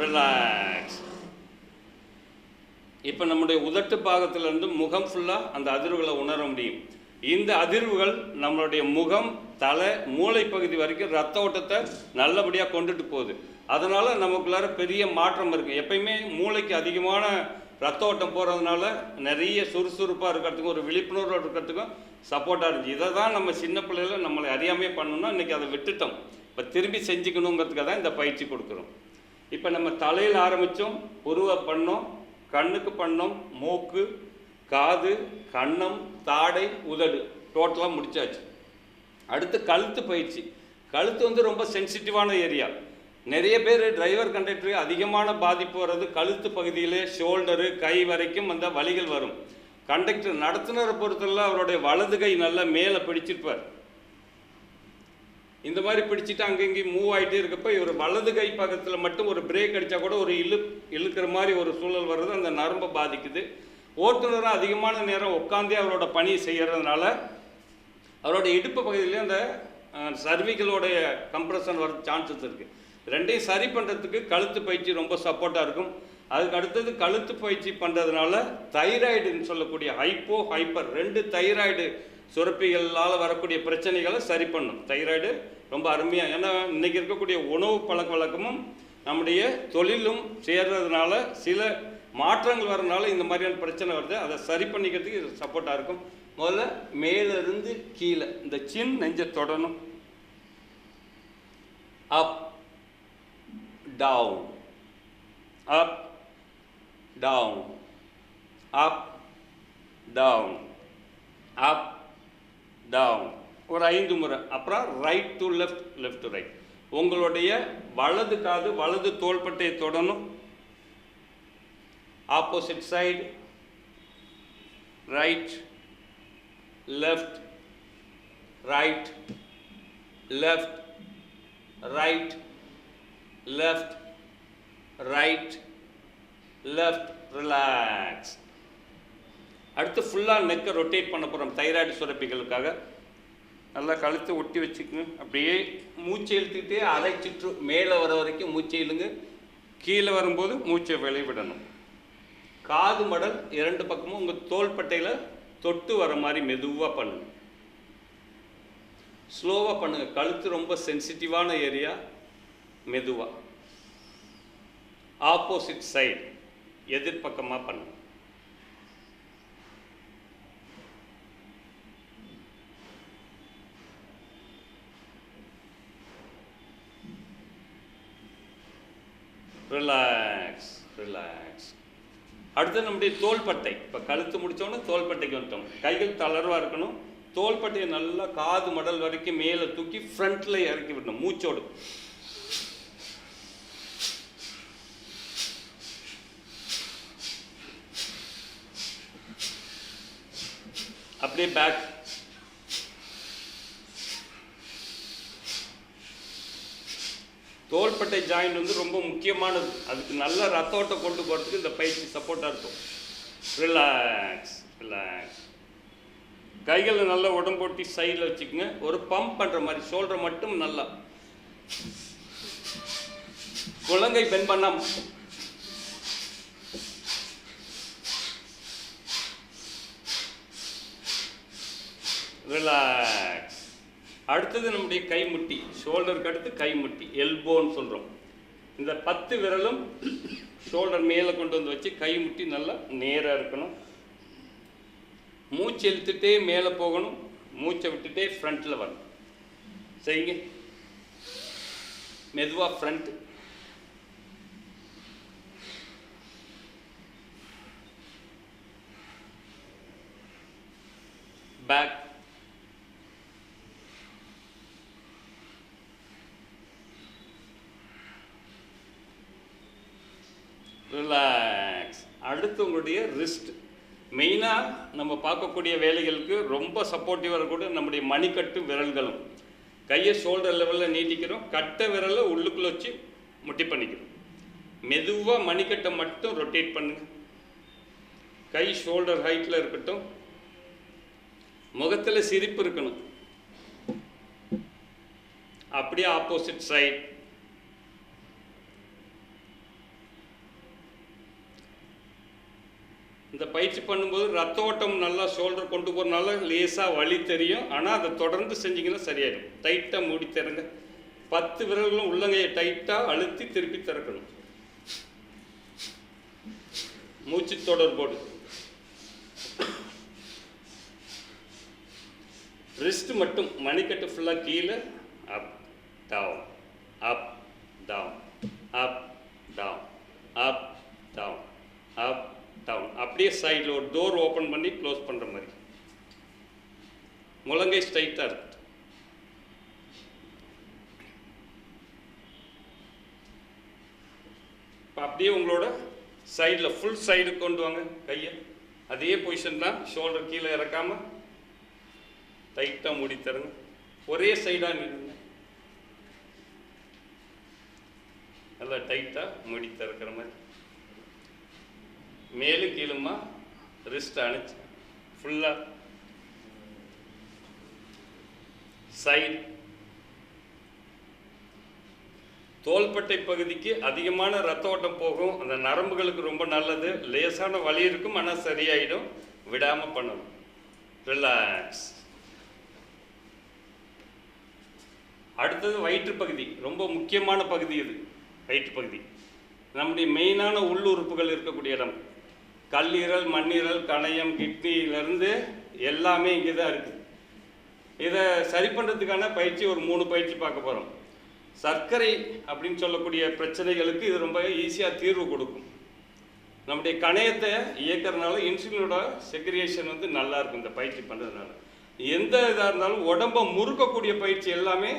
ரிலாக்ஸ். இப்போ நம்முடைய உதட்டு பாகத்திலிருந்து முகம் ஃபுல்லாக அந்த அதிர்வுகளை உணர முடியும். இந்த அதிர்வுகள் நம்மளுடைய முகம், தலை, மூளை பகுதி வரைக்கும் ரத்த ஓட்டத்தை நல்லபடியாக கொண்டுட்டு போகுது. அதனால் நமக்குள்ளார பெரிய மாற்றம் இருக்குது. எப்பயுமே மூளைக்கு அதிகமான ரத்த ஓட்டம் போகிறதுனால நிறைய சுறுசுறுப்பாக இருக்கிறதுக்கும் ஒரு விழிப்புணர்வு இருக்கிறதுக்கும் சப்போர்ட்டாக இருந்துச்சு. இதை தான் நம்ம சின்ன பிள்ளைகளை நம்மளை அறியாமே பண்ணணும்னா இன்றைக்கி அதை விட்டுட்டோம். இப்போ திரும்பி செஞ்சுக்கணுங்கிறதுக்காக தான் இந்த பயிற்சி கொடுக்குறோம். இப்போ நம்ம தலையில் ஆரம்பித்தோம், புருவை பண்ணோம், கண்ணுக்கு பண்ணோம், மூக்கு, காது, கன்னம், தாடை, உதடு டோட்டலாக முடிச்சாச்சு. அடுத்து கழுத்து பயிற்சி. கழுத்து ரொம்ப சென்சிட்டிவான ஏரியா. நிறைய பேர் டிரைவர் கண்டக்டருக்கு அதிகமான பாதிப்பு வர்றது கழுத்து பகுதியிலே, ஷோல்டரு, கை வரைக்கும் அந்த வலிகள் வரும். கண்டக்டர் நடத்துனரை பொறுத்தவரை அவருடைய வலது கை நல்லா மேலே பிடிச்சிருப்பார். இந்த மாதிரி பிடிச்சிட்டு அங்கங்கேயும் மூவ் ஆகிட்டே இருக்கப்போ இவர் வலது கை பக்கத்தில் மட்டும் ஒரு பிரேக் அடித்தா கூட ஒரு இழுக்கிற மாதிரி ஒரு சூழல் வர்றது அந்த நரம்பை பாதிக்குது. ஓட்டுநரும் அதிகமான நேரம் உட்காந்தே அவரோட பணி செய்கிறதுனால அவரோட இடுப்பு பகுதியிலே அந்த சர்விகளோடைய கம்ப்ரெஷன் வர சான்சஸ் இருக்குது. ரெண்டையும் சரி பண்ணுறதுக்கு கழுத்து பயிற்சி ரொம்ப சப்போர்ட்டாக இருக்கும். அதுக்கு அடுத்தது கழுத்து பயிற்சி பண்ணுறதுனால தைராய்டுன்னு சொல்லக்கூடிய ஹைப்பர் 2 தைராய்டு சுரப்பிகளால் வரக்கூடிய பிரச்சனைகளை சரி பண்ணும். தைராய்டு ரொம்ப அருமையாக, ஏன்னா இன்றைக்கி இருக்கக்கூடிய உணவு பழக்க வழக்கமும் நம்முடைய தொழிலும் சேர்றதுனால சில மாற்றங்கள் வரனால இந்த மாதிரியான பிரச்சனை வருது. அதை சரி பண்ணிக்கிறதுக்கு இது சப்போர்ட்டாக இருக்கும். முதல்ல மேலிருந்து கீழே இந்த சின் நெஞ்சை தொடணும். Up down, up down, up down, up down ஒரு 5 முறை. அப்புறம் right to left, left to right. உங்களுடைய வலது காது வலது தோள்பட்டையை தொடணும். Opposite side, right, left, right, left, right, left, right, left. Relax. அடுத்து ஃபுல்லாக நெக்கை ரொட்டேட் பண்ண போகிறோம் தைராய்டு சுரப்பிகளுக்காக. நல்லா கழுத்தை ஒட்டி வச்சுக்கோங்க. அப்படியே மூச்சை இழுத்துக்கிட்டே அரை சுற்று மேலே வர வரைக்கும் மூச்சை இழுங்க. கீழே வரும்போது மூச்சை வெளிவிடணும். காது மடல் 2 பக்கமும் உங்கள் தோள்பட்டையில் தொட்டு வர மாதிரி மெதுவாக பண்ணுங்க. ஸ்லோவாக பண்ணுங்க. கழுத்து ரொம்ப சென்சிட்டிவான ஏரியா. மெதுவாக ஆப்போசிட் சைடு எதிர்பக்கமாக பண்ணுங்க. Relax relax. அடுத்து நம்முடைய தோள்பட்டை. இப்போ கழுத்து முடித்தோன்னே தோள்பட்டைக்கு வந்துட்டோம். கைகள் தளர்வாக இருக்கணும். தோள்பட்டையை நல்லா காது மடல் வரைக்கும் மேலே தூக்கி ஃப்ரண்ட்டில் இறக்கி விடணும் மூச்சோடு. அப்படியே பேக். தோள்பட்டை ஜாயிண்ட் வந்து ரொம்ப முக்கியமானது. அதுக்கு நல்ல ரத்த ஓட்டம் கொண்டு போகிறதுக்கு இந்த பயிற்சி சப்போர்ட்டாக இருக்கும். Relax relax. கைகளை நல்லா உடம்போட்டி சைடில் வச்சுக்கோங்க. ஒரு பம்ப் பண்ணுற மாதிரி ஷோல்டரை மட்டும் நல்லா. குழந்தை பெண்ட் பண்ணாம ரிலாக்ஸ். அடுத்தது நம்முடைய கைமுட்டி. ஷோல்டருக்கு அடுத்து கைமுட்டி, எல்போன்னு சொல்கிறோம். இந்த 10 விரலும் ஷோல்டர் மேலே கொண்டு வந்து வச்சு கைமுட்டி நல்லா நேராக இருக்கணும். மூச்சு இழுத்துட்டே மேலே போகணும். மூச்சை விட்டுட்டே ஃப்ரண்ட்டில் வரணும். செய்யுங்க. மெதுவாக ஃப்ரண்ட். பேக். ரிலாக்ஸ். அடுத்து உங்களுடைய ரிஸ்ட். மெயினாக நம்ம பார்க்கக்கூடிய வேலைகளுக்கு ரொம்ப சப்போர்ட்டிவாக இருக்கக்கூடிய நம்முடைய மணிக்கட்டு விரல்களும். கையை ஷோல்டர் லெவலில் நீட்டிக்கிறோம். கட்டை விரலை உள்ளுக்குள்ளே வச்சு முட்டி பண்ணிக்கிறோம். மெதுவாக மணிக்கட்டை மட்டும் ரொட்டேட் பண்ணுங்க. கை ஷோல்டர் ஹைட்டில் இருக்கட்டும். முகத்தில் சிரிப்பு இருக்கணும். அப்படியே ஆப்போசிட் சைட். இந்த பயிற்சி பண்ணும்போது ரத்த ஓட்டம் நல்லா ஷோல்டர் கொண்டு போகிறனால லேசாக வலி தெரியும். ஆனால் அதை தொடர்ந்து செஞ்சிங்கன்னா சரியாயிடும். டைட்டாக மூடி தருங்க. 10 விரல்களும் உள்ளங்கையை டைட்டாக அழுத்தி திருப்பி திறக்கணும். மூச்சு தொடர்போடு. ரிஸ்ட் மட்டும் மணிக்கட்டு ஃபுல்லாக கீழே. Up down up down up down up down up down. அப்படியே சைடில் ஒரு டோர் ஓப்பன் பண்ணி க்ளோஸ் பண்ணுற மாதிரி. முழங்கை ஸ்ட்ரைட்டாக இருக்கு. இப்போ அப்படியே உங்களோட சைடில் ஃபுல் சைடு கொண்டு வாங்க கையை. அதே பொசிஷன் தான். ஷோல்டர் கீழே இறக்காமல் டைட்டாக மூடி தருங்க. ஒரே சைடாக நிறுங்க. நல்லா டைட்டாக மூடி திறக்கிற மாதிரி. மேலும் கீழுமா ரிஸ்ட் அணைச்சு ஃபுல்லாக சைடு. தோள்பட்டை பகுதிக்கு அதிகமான ரத்த ஓட்டம் போகும். அந்த நரம்புகளுக்கு ரொம்ப நல்லது. லேசான வலி இருக்கும், ஆனால் சரியாயிடும். விடாமல் பண்ணணும். ரிலாக்ஸ். அடுத்தது வயிற்று பகுதி. ரொம்ப முக்கியமான பகுதி இது. வயிற்று பகுதி நம்முடைய மெயினான உள்ளுறுப்புகள் இருக்கக்கூடிய இடம். கல்லீரல், மண்ணீரல், கணையம், கிட்னியிலேருந்து எல்லாமே இங்கே தான் இருக்குது. இதை சரி பண்ணுறதுக்கான பயிற்சி ஒரு 3 பயிற்சி பார்க்க போகிறோம். சர்க்கரை அப்படின்னு சொல்லக்கூடிய பிரச்சனைகளுக்கு இது ரொம்ப ஈஸியாக தீர்வு கொடுக்கும். நம்முடைய கணையத்தை இயக்கிறதுனால இன்சுலினோட செக்ரியேஷன் வந்து நல்லா இருக்கும் இந்த பயிற்சி பண்ணுறதுனால. எந்த இதாக இருந்தாலும் உடம்பை முறுக்கக்கூடிய பயிற்சி எல்லாமே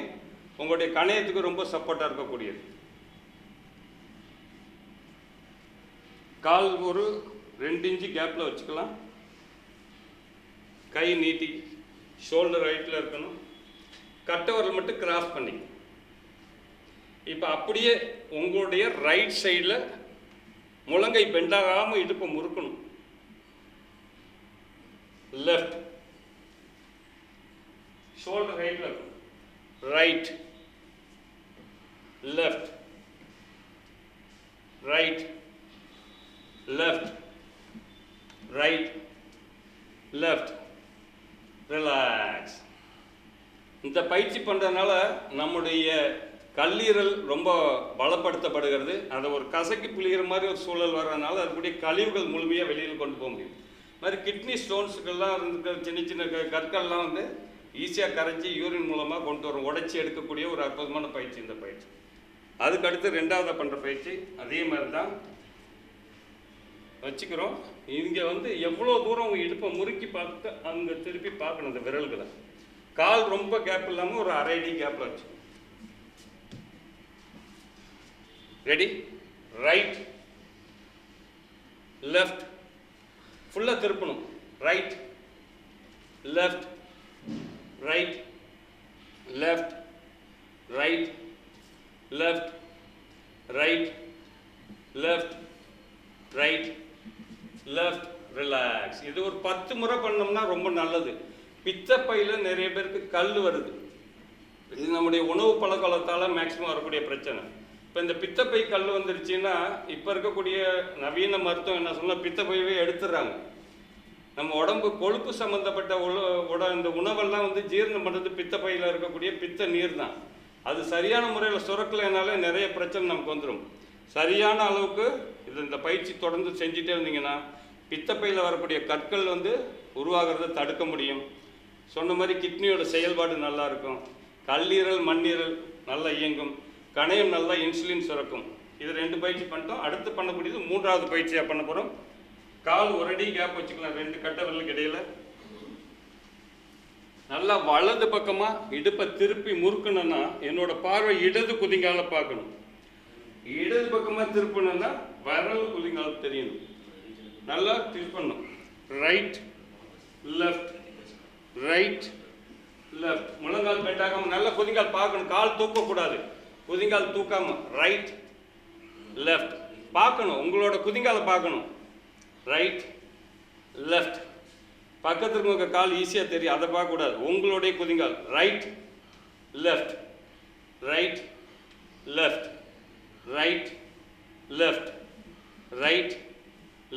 உங்களுடைய கணையத்துக்கு ரொம்ப சப்போர்ட்டாக இருக்கக்கூடியது. கால் ஒரு 2 இன்ச்சு கேப்பில் வச்சுக்கலாம். கை நீட்டி ஷோல்டர் ஹைட்டில் இருக்கணும். கட்டவரல் மட்டும் கிராஸ் பண்ணி. இப்போ அப்படியே உங்களுடைய ரைட் சைடில் முழங்கை பெண்டாகாமல் இடுப்பை முறுக்கணும். லெஃப்ட் ஷோல்டர் ஹைட்டில் இருக்கும். Right left right left right left. Relax. இந்த பயிற்சி பண்ணுறதுனால நம்முடைய கல்லீரல் ரொம்ப பலப்படுத்தப்படுகிறது. அதை ஒரு கசக்கி புளிகிற மாதிரி ஒரு சூழல் வர்றதுனால அதுக்குடைய கழிவுகள் முழுமையாக வெளியில் கொண்டு போக முடியும். இது மாதிரி கிட்னி ஸ்டோன்ஸுக்கெல்லாம் இருக்கிற சின்ன சின்ன கற்கள்லாம் வந்து ஈஸியாக கரைஞ்சி யூரின் மூலமாக கொண்டு வரும், உடைச்சி எடுக்கக்கூடிய ஒரு அற்புதமான பயிற்சி இந்த பயிற்சி. அதுக்கடுத்து ரெண்டாவதாக பண்ணுற பயிற்சி அதே மாதிரி தான் வச்சுக்கிறோம். இங்கே வந்து எவ்வளோ தூரம் உங்கள் இடுப்பை முறுக்கி பார்த்து அங்கே திருப்பி பார்க்கணும். இந்த விரல்களை கால் ரொம்ப கேப் இல்லாமல் ஒரு அரை அடி கேப்பில் வச்சுக்கணும். ரெடி? ரைட் லெஃப்ட் ஃபுல்லாக திருப்பணும். Right left right left right left right left right left. Relax. இது ஒரு 10 முறை பண்ணோம்னா ரொம்ப நல்லது. பித்தப்பையில் நிறைய பேருக்கு கல் வருது. இது நம்முடைய உணவு பழக்கத்தால் மேக்சிமம் வரக்கூடிய பிரச்சனை. இப்போ இந்த பித்தப்பை கல் வந்துருச்சுன்னா இப்போ இருக்கக்கூடிய நவீன மருத்துவம் என்ன சொன்னால் பித்தப்பையவே எடுத்துடுறாங்க. நம்ம உடம்பு கொழுப்பு சம்மந்தப்பட்ட இந்த உணவெல்லாம் வந்து ஜீரணம் பண்ணுறது பித்தப்பையில் இருக்கக்கூடிய பித்த நீர் தான். அது சரியான முறையில் சுரக்கலைனாலே நிறைய பிரச்சனை நமக்கு வந்துடும். சரியான அளவுக்கு இந்த பயிற்சி தொடர்ந்து செஞ்சுட்டே இருந்தீங்கன்னா பித்தப்பையில் வரக்கூடிய கற்கள் வந்து உருவாகிறத தடுக்க முடியும். சொன்ன மாதிரி கிட்னியோட செயல்பாடு நல்லா இருக்கும். கல்லீரல் மண்ணீரல் நல்லா இயங்கும். கணையம் நல்லா இன்சுலின் சுரக்கும். இது 2 பயிற்சி பண்ணிட்டோம். அடுத்து பண்ணக்கூடியது 3வது பயிற்சியாக பண்ண போகிறோம். கால் ஒரு அடி கேப் வச்சுக்கலாம் 2 கட்டை விரலுக்கு இடையில. நல்லா வலது பக்கமாக இடுப்பை திருப்பி முறுக்கணும்னா என்னோட பார்வை இடது குதிங்கால பார்க்கணும். இடது பக்கமாக திருப்பணும்னா விரல் குதிங்கால் தெரியணும். நல்லா திருப்பணும். Right left right left. முழங்கால் பெண்டாகாமல் நல்லா குதிங்கால் பார்க்கணும். கால் தூக்கக்கூடாது. குதிங்கால் தூக்காமல் ரைட் லெஃப்ட் பார்க்கணும். உங்களோட குதிங்காலை பார்க்கணும். Right left. பக்கத்தில் இருக்க கால் ஈஸியாக தெரியும், அதை பார்க்கக்கூடாது. உங்களுடைய குதிங்கால் right left right left right left right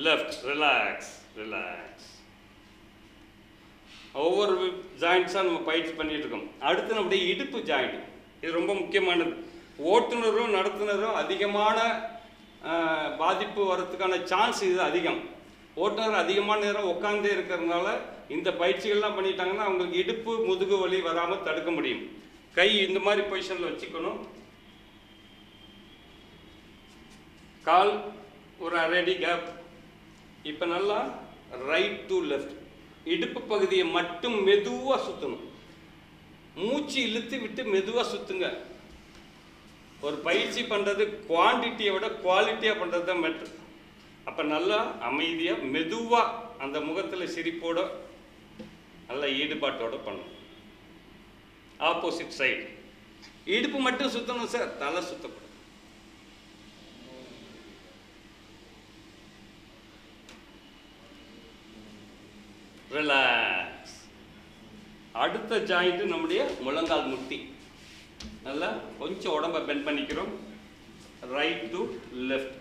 left. Relax relax. ஒவ்வொரு ஜாயிண்ட்ஸாக நம்ம பயிற்சி பண்ணிட்டு இருக்கோம். அடுத்து நம்முடைய இடுப்பு ஜாயிண்ட். இது ரொம்ப முக்கியமானது. ஓட்டுநரும் நடத்துனரும் அதிகமான பாதிப்பு வர்றதுக்கான சான்ஸ் இது அதிகம். ஓட்டுநர் அதிகமான நேரம் உட்காந்தே இருக்கிறதுனால இந்த பயிற்சிகள்லாம் பண்ணிட்டாங்கன்னா அவங்களுக்கு இடுப்பு முதுகு வலி வராமல் தடுக்க முடியும். கை இந்த மாதிரி பொசிஷனில் வச்சுக்கணும். கால் ஒரு அரை அடி கேப். இப்போ நல்லா ரைட் டு லெஃப்ட். இடுப்பு பகுதியை மட்டும் மெதுவாக சுற்றணும். மூச்சு இழுத்து விட்டு மெதுவாக சுற்றுங்க. ஒரு பயிற்சி பண்ணுறது குவான்டிட்டியை விட குவாலிட்டியாக பண்ணுறது தான் பெட்டர். அப்போ நல்லா அமைதியாக மெதுவாக அந்த முகத்தில் சிரிப்போட நல்ல ஈடுபாட்டோட பண்ணணும். Opposite side. இடுப்பு மட்டும் சுற்றணும் சார், தலை சுற்றக்கூடாது. ரிலாக்ஸ். அடுத்த ஜாயிண்ட் நம்முடைய முழங்கால் முட்டி. நல்லா கொஞ்சம் உடம்பை பெண்ட் பண்ணிக்கிறோம். ரைட் டு லெஃப்ட்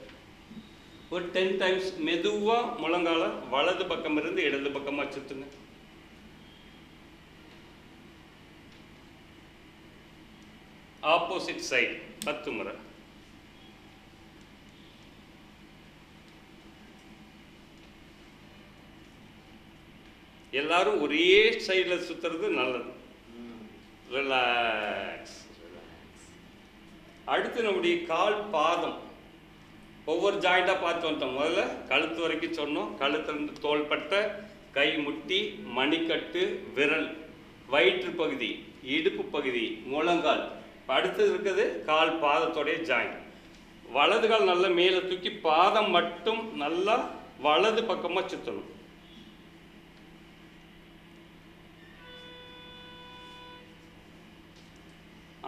ஒரு 10 டைம்ஸ் மெதுவாக முழங்கால வலது பக்கம் இருந்து இடது பக்கமாக சுற்றுங்க. ஆப்போசிட் சைடு 10 முறை. எல்லாரும் ஒரே சைடில் சுற்றுறது நல்லது. ரிலாக்ஸ். அடுத்து நம்முடைய கால் பாதம். ஒவ்வொரு ஜாயிண்டாக பார்த்து வந்துட்டோம். முதல்ல கழுத்து வரைக்கும் சொன்னோம். கழுத்துலேருந்து தோள்பட்டை, கை முட்டி, மணிக்கட்டு, விரல், வயிற்று பகுதி, இடுப்பு பகுதி, முழங்கால். அடுத்தது இருக்குது கால் பாதத்தோடைய ஜாயிண்ட். வலது கால் நல்லா மேலே தூக்கி பாதம் மட்டும் நல்லா வலது பக்கமாக சுற்றணும்.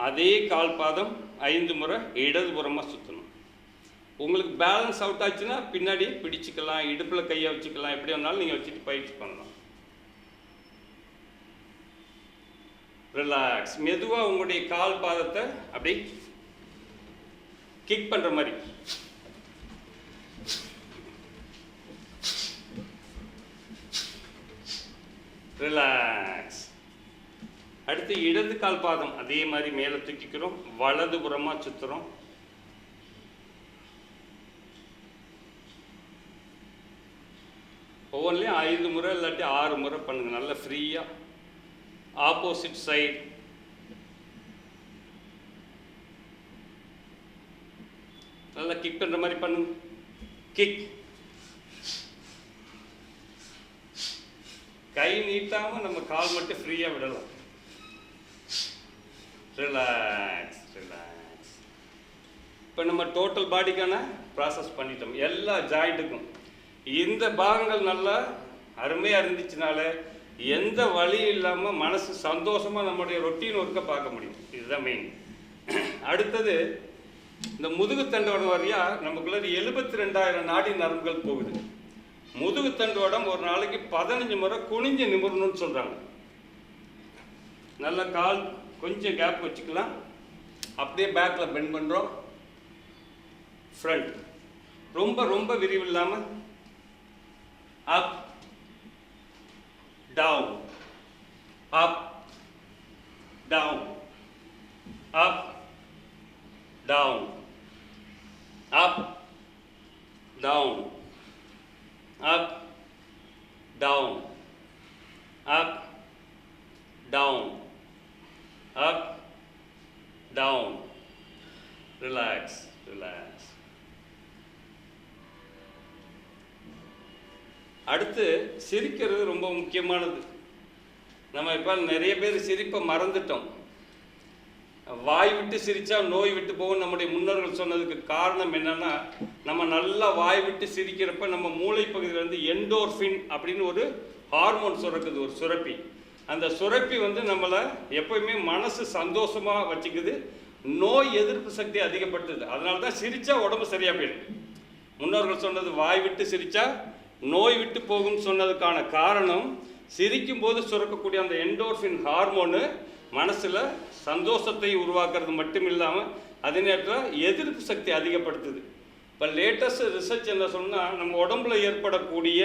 அதே கால் பாதம் 5 முறை இடதுபுறமாக சுற்றணும். உங்களுக்கு பேலன்ஸ் அவுட் ஆச்சுன்னா பின்னாடி பிடிச்சிக்கலாம், இடுப்பில் கையை வச்சுக்கலாம், எப்படி வந்தாலும் நீங்கள் வச்சுட்டு பயிற்சி பண்ணலாம். ரிலாக்ஸ். மெதுவாக உங்களுடைய கால் பாதத்தை அப்படி கிக் பண்ணுற மாதிரி. ரிலாக்ஸ். அடுத்து இடது கால் பாதம் அதே மாதிரி மேலே தூக்கிக்கிறோம், வலதுபுறமாக சுற்றுறோம். ஒவ்வொன்றிலையும் 5 முறை இல்லாட்டி 6 முறை பண்ணுங்க, நல்லா ஃப்ரீயாக. Opposite side. நல்லா கிக் பண்ணுற மாதிரி பண்ணுங்க. கிக். கை நீட்டாமல் நம்ம கால் மட்டும் ஃப்ரீயாக விடலாம். Relax relax. இப்போ நம்ம டோட்டல் பாடிக்கான ப்ராசஸ் பண்ணிட்டோம். எல்லா ஜாயிண்ட்டுக்கும் இந்த பாகங்கள் நல்லா அருமையாக இருந்துச்சுனால எந்த வழியும் இல்லாமல் மனசு சந்தோஷமாக நம்முடைய ரொட்டீன் ஒர்க்கை பார்க்க முடியும். இதுதான் மெயின். அடுத்தது இந்த முதுகுத்தண்டோடம் வரையா நமக்குள்ள 72,000 நாடி நரம்புகள் போகுது. முதுகுத்தண்டோடம் ஒரு நாளைக்கு 15 முறை குனிஞ்சு நிமிரணும்னு சொல்கிறாங்க. நல்ல கால் கொஞ்சம் கேப் வச்சுக்கலாம். அப்படியே பேக்கில் பெண்ட் பண்ணுறோம். ஃப்ரண்ட் ரொம்ப ரொம்ப விரிவு இல்லாமல் up down up down up down up down up down up down up down. Relax relax. அடுத்து சிரிக்கிறது ரொம்ப முக்கியமானது. நம்ம இப்போ நிறைய பேர் சிரிப்பை மறந்துட்டோம். வாய் விட்டு சிரித்தா நோய் விட்டு போகும் நம்முடைய முன்னோர்கள் சொன்னதுக்கு காரணம் என்னன்னா, நம்ம நல்லா வாய் விட்டு சிரிக்கிறப்ப நம்ம மூளை பகுதியிலேருந்து எண்டோர்ஃபின் அப்படின்னு ஒரு ஹார்மோன் சுரக்குது, ஒரு சுரப்பி. அந்த சுரப்பி நம்மளை எப்போயுமே மனசு சந்தோஷமாக வச்சுக்குது, நோய் எதிர்ப்பு சக்தி அதிகப்படுத்துது. அதனால தான் சிரித்தா உடம்பு சரியாக போயிடும். முன்னோர்கள் சொன்னது வாய் விட்டு சிரித்தா நோய் விட்டு போகும்னு சொன்னதுக்கான காரணம், சிரிக்கும் போது சுரக்கக்கூடிய அந்த எண்டோர்ஃபின் ஹார்மோனு மனசில் சந்தோஷத்தை உருவாக்குறது மட்டும் இல்லாமல் அதே நேரத்தில் எதிர்ப்பு சக்தி அதிகப்படுத்துது. இப்போ லேட்டஸ்ட் ரிசர்ச் என்ன சொன்னால், நம்ம உடம்புல ஏற்படக்கூடிய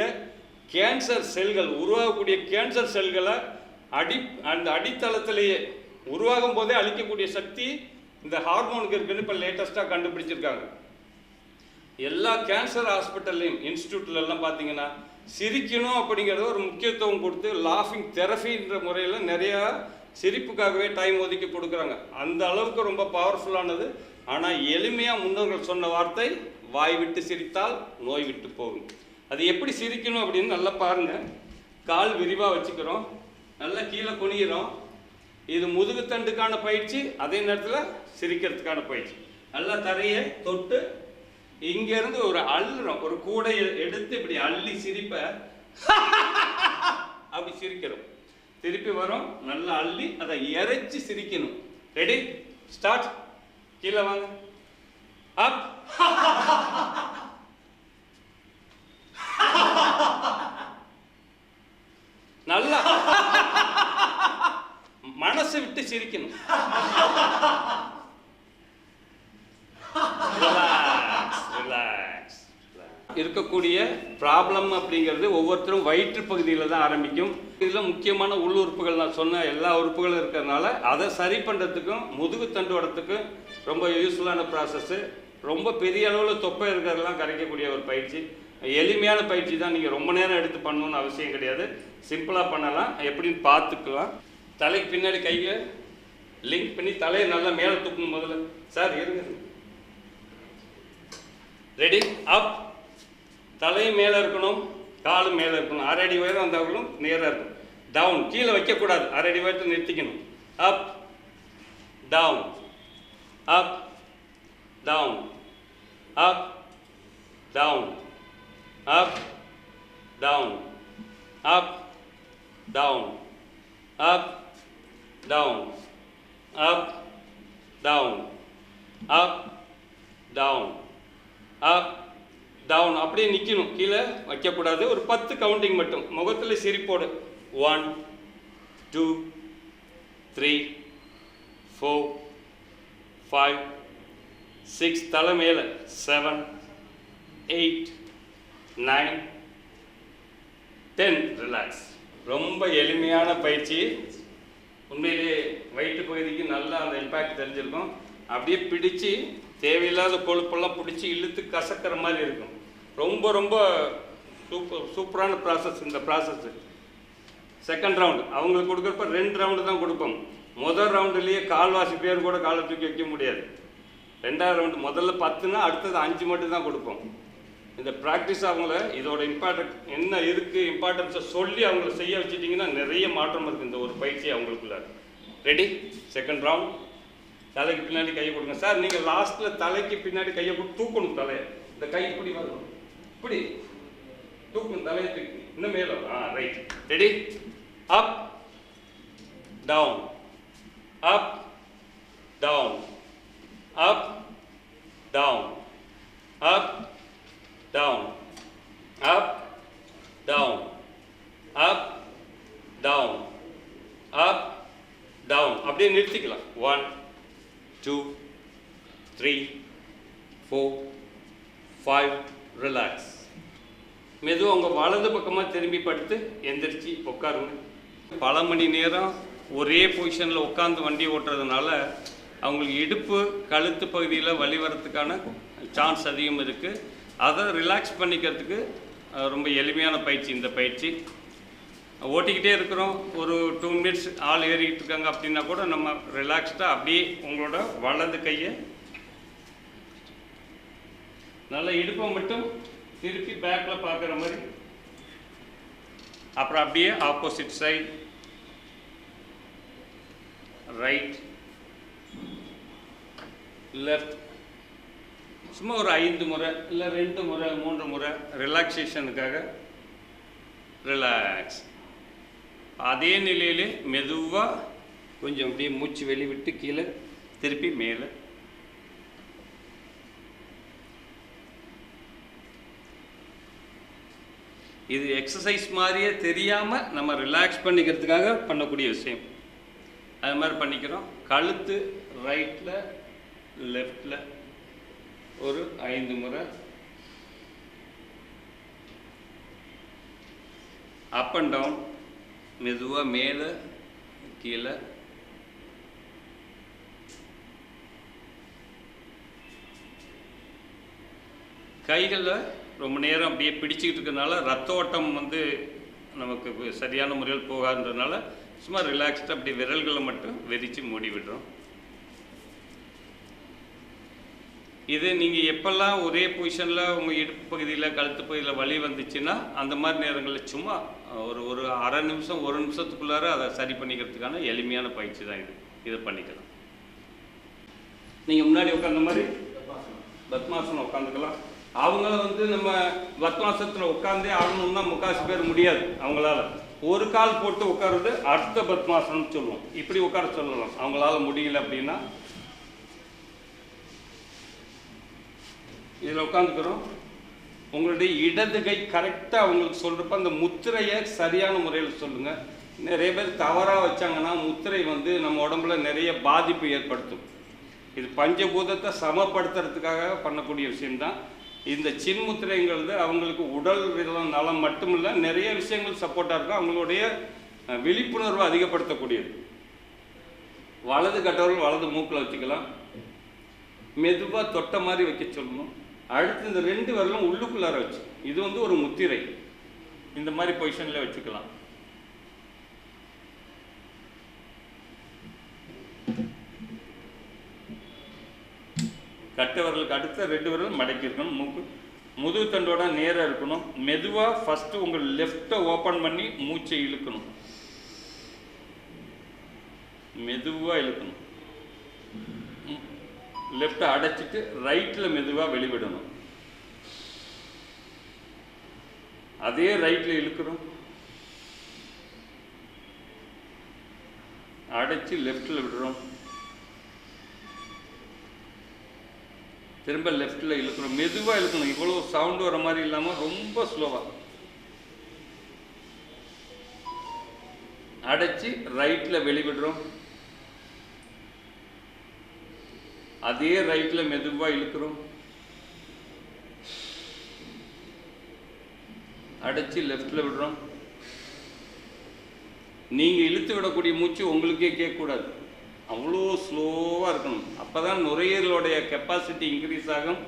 கேன்சர் செல்கள், உருவாகக்கூடிய கேன்சர் செல்களை அந்த அடித்தளத்திலேயே உருவாகும் போதே அழிக்கக்கூடிய சக்தி இந்த ஹார்மோனுக்கு இருக்குன்னு இப்போ லேட்டஸ்ட்டாக கண்டுபிடிச்சிருக்காங்க. எல்லா கேன்சர் ஹாஸ்பிட்டல்லையும் இன்ஸ்டியூட்லலாம் பார்த்தீங்கன்னா சிரிக்கணும் அப்படிங்கிறத ஒரு முக்கியத்துவம் கொடுத்து லாஃபிங் தெரபின்ற முறையில் நிறையா சிரிப்புக்காகவே டைம் ஒதுக்கி கொடுக்குறாங்க. அந்த அளவுக்கு ரொம்ப பவர்ஃபுல்லானது. ஆனால் எளிமையாக முன்னோர்கள் சொன்ன வார்த்தை, வாய் விட்டு சிரித்தால் நோய் விட்டு போகும். அது எப்படி சிரிக்கணும் அப்படின்னு நல்லா பாருங்கள். கால் விரிவாக வச்சுக்கிறோம், நல்லா கீழே குனிகிறோம். இது முதுகுத்தண்டுக்கான பயிற்சி, அதே நேரத்தில் சிரிக்கிறதுக்கான பயிற்சி. நல்லா தரையை தொட்டு இங்கேருந்து ஒரு அள்ளுறோம், ஒரு கூடையை எடுத்து இப்படி அள்ளி சிரிப்ப அப்படி சிரிக்கிறோம். திருப்பி வரும், நல்லா அள்ளி அதை இறைச்சி சிரிக்கணும். Ready, start. கீழே வாங்க, அப் நல்லா மனசை விட்டு சிரிக்கணும். இருக்கக்கூடிய ப்ராப்ளம் அப்படிங்கிறது ஒவ்வொருத்தரும் வயிற்று பகுதியில் தான் ஆரம்பிக்கும். இதில் முக்கியமான உள்ளுறுப்புகள் நான் சொன்ன எல்லா உறுப்புகளும் இருக்கிறதுனால அதை சரி பண்ணுறதுக்கும் முதுகு தண்டுவடத்துக்கும் ரொம்ப யூஸ்ஃபுல்லான ப்ராசஸ்ஸு. ரொம்ப பெரிய அளவில் தொப்பை இருக்கிறதெல்லாம் கரைக்கக்கூடிய ஒரு பயிற்சி. எளிமையான பயிற்சி தான். நீங்கள் ரொம்ப நேரம் எடுத்து பண்ணணும்னு அவசியம் கிடையாது. சிம்பிளாக பண்ணலாம். எப்படின்னு பார்த்துக்கலாம். தலைக்கு பின்னாடி கையை லிங்க் பண்ணி தலையை நல்லா மேலே தூக்கணும். முதல்ல சார் இருங்க, ரெடி, அப். தலையும் மேலே இருக்கணும், காலும் மேலே இருக்கணும். 1/2 அடி உயரம் வந்தாலும் நேராக இருக்கணும். டவுன், கீழே வைக்கக்கூடாது, 1/2 அடி உயரத்தை நிறுத்திக்கணும். Up down up down up down up down up down up down up down up down up down. அப்படியே நிற்கணும், கீழே வைக்கக்கூடாது. ஒரு 10 கவுண்டிங் மட்டும். முகத்தில் சிரிப்போடு 1 2 3 4 5 6 தலை மேலே 7 8 9 10 ரிலாக்ஸ். ரொம்ப எளிமையான பயிற்சி. உண்மையிலே வயிற்று பகுதிக்கு நல்லா அந்த இம்பேக்ட் தெரிஞ்சிருக்கும். அப்படியே பிடிச்சு தேவையில்லாத கொழுப்பெல்லாம் பிடிச்சி இழுத்து கசக்கிற மாதிரி இருக்கும். ரொம்ப ரொம்ப சூப்பரான ப்ராசஸ் இந்த ப்ராசஸ்ஸு. செகண்ட் ரவுண்டு அவங்களுக்கு கொடுக்குறப்ப 2 ரவுண்டு தான் கொடுப்போம். முதல் ரவுண்டுலேயே கால்வாசி பேர் கூட காலை தூக்கி வைக்க முடியாது. 2ஆவது ரவுண்டு முதல்ல 10னா அடுத்தது 5 மட்டும் தான் கொடுப்போம். இந்த ப்ராக்டிஸ் அவங்கள இதோட என்ன இருக்குது இம்பார்ட்டன்ஸை சொல்லி அவங்கள செய்ய வச்சுட்டிங்கன்னா நிறைய மாற்றம் இருக்குது இந்த ஒரு பயிற்சி அவங்களுக்குள்ள. ரெடி? Second round. தலைக்கு பின்னாடி கையை கொடுங்க. சார் நீங்கள் லாஸ்ட்டில் தலைக்கு பின்னாடி கையை கொடுத்து தூக்கணும். தலையை இந்த கை இப்படி வரணும், இப்படி தூக்கணும். தலையை தூக்கி இன்னும் மேலே. Right. Ready? Up down, up down, up down, up down, up, down, up, down, up, down. அப்படியே நிறுத்திக்கலாம். 1 2 3 4 5 ரிலாக்ஸ். மெதுவாக உங்கள் வலது பக்கமாக திரும்பி படுத்து எந்திரிச்சு உட்காருங்க. பல மணி நேரம் ஒரே பொசிஷனில் உட்காந்து வண்டி ஓட்டுறதுனால அவங்களுக்கு இடுப்பு கழுத்து பகுதியில் வலி வரத்துக்கான சான்ஸ் அதிகம் இருக்குது. அதை ரிலாக்ஸ் பண்ணிக்கிறதுக்கு ரொம்ப எளிமையான பயிற்சி இந்த பயிற்சி. ஓட்டிக்கிட்டே இருக்கிறோம், ஒரு 2 மினிட்ஸ் ஆள் ஏறிக்கிட்டு இருக்காங்க அப்படின்னா கூட நம்ம ரிலாக்ஸ்டாக அப்படியே உங்களோட வலது கையை நல்லா இடுப்பை மட்டும் திருப்பி பேக்கில் பார்க்குற மாதிரி, அப்புறம் அப்படியே ஆப்போசிட் சைட், ரைட், லெஃப்ட். சும்மா ஒரு 5 முறை இல்லை 2 முறை 3 முறை ரிலாக்ஸேஷனுக்காக ரிலாக்ஸ். அதே நிலையிலே மெதுவாக கொஞ்சம் அப்படியே மூச்சு வெளிவிட்டு கீழே திருப்பி மேலே. இது எக்ஸசைஸ் மாதிரியே தெரியாமல் நம்ம ரிலாக்ஸ் பண்ணிக்கிறதுக்காக பண்ணக்கூடிய விஷயம். அது மாதிரி பண்ணிக்கிறோம். கழுத்து ரைட்டில் லெஃப்டில் ஒரு 5 முறை. அப் அண்ட் டவுன் மெதுவாக மேலே கீழே. கைகளில் ரொம்ப நேரம் அப்படியே பிடிச்சிக்கிட்டு இருக்கிறதுனால ரத்த ஓட்டம் நமக்கு சரியான முறையில் போகாதுன்றதுனால சும்மா ரிலாக்ஸ்டாக அப்படி விரல்களை மட்டும் விரித்து மூடி விடுறோம். இது நீங்கள் எப்போல்லாம் ஒரே பொசிஷனில் உங்கள் இடுப்பு பகுதியில் கழுத்து பகுதியில் வலி வந்துச்சுன்னா அந்த மாதிரி நேரங்களில் சும்மா ஒரு அரை நிமிஷம் 1 நிமிஷத்துக்குள்ளார அதை சரி பண்ணிக்கிறதுக்கான எளிமையான பயிற்சி தான் இது. இதை பண்ணிக்கலாம். நீங்கள் முன்னாடி உட்காந்த மாதிரி பத்மாசனம் உட்காந்துக்கலாம். அவங்கள நம்ம பத்மாசனத்தில் உட்காந்தே ஆகணும்னா முக்காசி பேர் முடியாது. அவங்களால ஒரு கால் போட்டு உட்காருறது அடுத்த பத்மாசனம் சொல்லுவோம். இப்படி உட்கார சொல்லலாம். அவங்களால முடியல அப்படின்னா இதில் உட்காந்துக்கிறோம். உங்களுடைய இடது கை கரெக்டாக அவங்களுக்கு சொல்கிறப்ப அந்த முத்திரையை சரியான முறையில் சொல்லுங்கள். நிறைய பேர் தவறாக வச்சாங்கன்னா முத்திரை நம்ம உடம்புல நிறைய பாதிப்பு ஏற்படுத்தும். இது பஞ்சபூதத்தை சமப்படுத்துறதுக்காக பண்ணக்கூடிய விஷயம்தான். இந்த சின்முத்திரைங்கிறது அவங்களுக்கு உடல் நலம் மட்டுமில்லை, நிறைய விஷயங்கள் சப்போர்ட்டாக இருக்கும். அவங்களுடைய விழிப்புணர்வை அதிகப்படுத்தக்கூடியது. வலது கட்டவர்கள் வலது மூக்கில் வச்சுக்கலாம். மெதுவாக தொட்ட மாதிரி வைக்க சொல்லணும். அடுத்து இந்த 2 விரலும் உள்ளுக்குள்ளார வச்சு, இது ஒரு முத்திரை. இந்த மாதிரி பொசிஷனில் வச்சுக்கலாம். கட்டை விரலுக்கு அடுத்த 2 விரலும் மடக்கி இருக்கணும். முதுகு தண்டோட நேராக இருக்கணும். மெதுவாக ஃபஸ்ட்டு உங்கள் லெஃப்டை ஓப்பன் பண்ணி மூச்சை இழுக்கணும். மெதுவாக இழுக்கணும். லெஃப்டை அடைச்சிட்டு ரைட்டில் மெதுவாக வெளிவிடணும். அதே ரைட்டில் இழுக்கிறோம். அடைச்சி லெஃப்டில் விடுறோம். திரும்ப லெஃப்டில் இழுக்கிறோம். மெதுவாக இழுக்கணும். இவ்வளோ சவுண்டு வர மாதிரி இல்லாமல் ரொம்ப ஸ்லோவாக அடைச்சி ரைட்டில் வெளிவிடுறோம். அதே ரைட்டில் மெதுவாக இழுக்கிறோம், அடைச்சி லெஃப்டில் விடுறோம். நீங்கள் இழுத்து விடக்கூடிய மூச்சு உங்களுக்கே கேட்கக்கூடாது, அவ்வளோ ஸ்லோவாக இருக்கணும். அப்போ தான் நுரையீரலுடைய கெப்பாசிட்டி இன்க்ரீஸ் ஆகும்.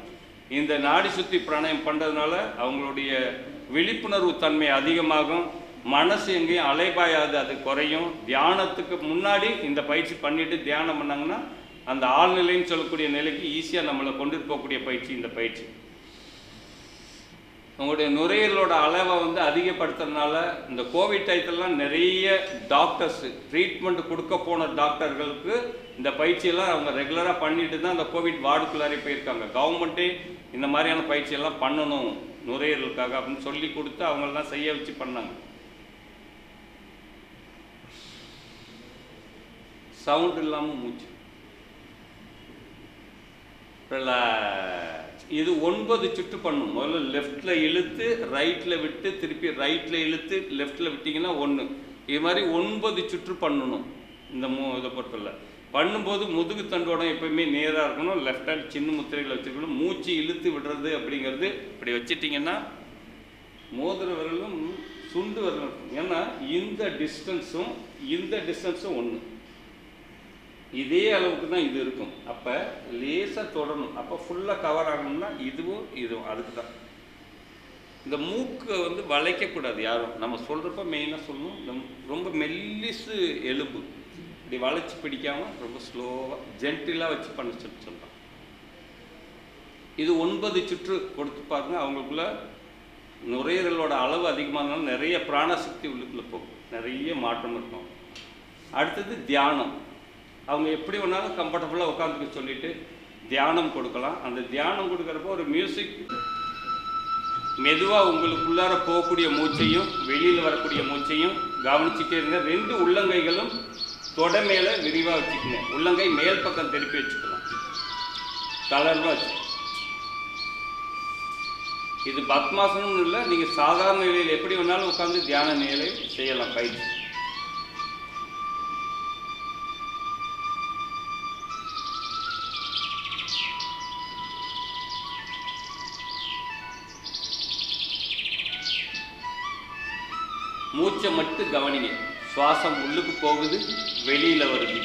இந்த நாடி சுத்தி பிராணாயம் பண்ணுறதுனால அவங்களுடைய விழிப்புணர்வு தன்மை அதிகமாகும், மனசு எங்கேயும் அலைபாயாது, அது குறையும். தியானத்துக்கு முன்னாடி இந்த பயிற்சி பண்ணிவிட்டு தியானம் பண்ணாங்கன்னா அந்த ஆழ்நிலைன்னு சொல்லக்கூடிய நிலைக்கு ஈஸியாக நம்மளை கொண்டு போகக்கூடிய பயிற்சி இந்த பயிற்சி. உங்களுடைய நுரையீரலோட அளவை வந்து அதிகப்படுத்துறதுனால இந்த கோவிட் டயத்துலலாம் நிறைய டாக்டர்ஸ் ட்ரீட்மெண்ட் கொடுக்க போன டாக்டர்களுக்கு இந்த பயிற்சியெல்லாம் அவங்க ரெகுலராக பண்ணிட்டு தான் அந்த கோவிட் வார்டுக்குள்ளாரே போயிருக்காங்க. கவர்மெண்ட்டே இந்த மாதிரியான பயிற்சியெல்லாம் பண்ணணும் நுரையீரலுக்காக அப்படின்னு சொல்லி கொடுத்து அவங்களெல்லாம் செய்ய வச்சு பண்ணாங்க. சவுண்ட் இல்லாமல் மூச்சு. இது 9 சுற்று பண்ணும். முதல்ல லெஃப்டில் இழுத்து ரைட்டில் விட்டு திருப்பி ரைட்டில் இழுத்து லெஃப்டில் விட்டிங்கன்னா 1. இது மாதிரி 9 சுற்று பண்ணணும். இந்த இதை பொறுத்தல பண்ணும்போது முதுகு தண்டோடம் எப்பயுமே நேராக இருக்கணும். லெஃப்ட் ஹேண்ட் சின்ன முத்திரைகளை வச்சுருக்கணும். மூச்சு இழுத்து விடுறது அப்படிங்கிறது இப்படி வச்சிட்டிங்கன்னா மோதிர விரலும் சுண்டு விரலும் இருக்கும். ஏன்னா இந்த டிஸ்டன்ஸும் இந்த டிஸ்டன்ஸும் 1, இதே அளவுக்கு தான் இது இருக்கும். அப்போ லேசாக தொடரணும். அப்போ ஃபுல்லாக கவர் ஆகணும்னா இதுவும் அதுக்கு தான். இந்த மூக்கை வந்து வளைக்கக்கூடாது யாரும். நம்ம சொல்கிறப்ப மெயினாக சொல்லணும், இந்த ரொம்ப மெல்லிசு எலும்பு இப்படி வளைச்சி பிடிக்காமல் ரொம்ப ஸ்லோவாக ஜென்டிலாக வச்சு பண்ண சொல்லலாம். இது 9 சுற்று கொடுத்து பாருங்க. அவங்களுக்குள்ள நுரையீரலோட அளவு அதிகமானாலும் நிறைய பிராணசக்தி உள்ளுக்குள்ளே போகும், நிறைய மாற்றம் இருக்கும். அடுத்தது தியானம். அவங்க எப்படி வேணாலும் கம்ஃபர்டபுளாக உட்காந்துக்க சொல்லிவிட்டு தியானம் கொடுக்கலாம். அந்த தியானம் கொடுக்குறப்போ ஒரு மியூசிக் மெதுவாக உங்களுக்குள்ளார போகக்கூடிய மூச்சையும் வெளியில் வரக்கூடிய மூச்சையும் கவனிச்சுட்டே இருங்க. 2 உள்ளங்கைகளும் தொடை மேலே விரிவாக வச்சுக்கோங்க. உள்ளங்கை மேல் பக்கம் திருப்பி வச்சுக்கலாம், தளர்வாக வச்சு. இது பத்மாசனம்னு இல்லை, நீங்கள் சாதாரண நிலையில் எப்படி வேணாலும் உட்காந்து தியான நிலை செய்யலாம் பயிற்சி. மூச்சை மட்டும் கவனிங்க. சுவாசம் உள்ளுக்கு போகுது, வெளியில் வருது.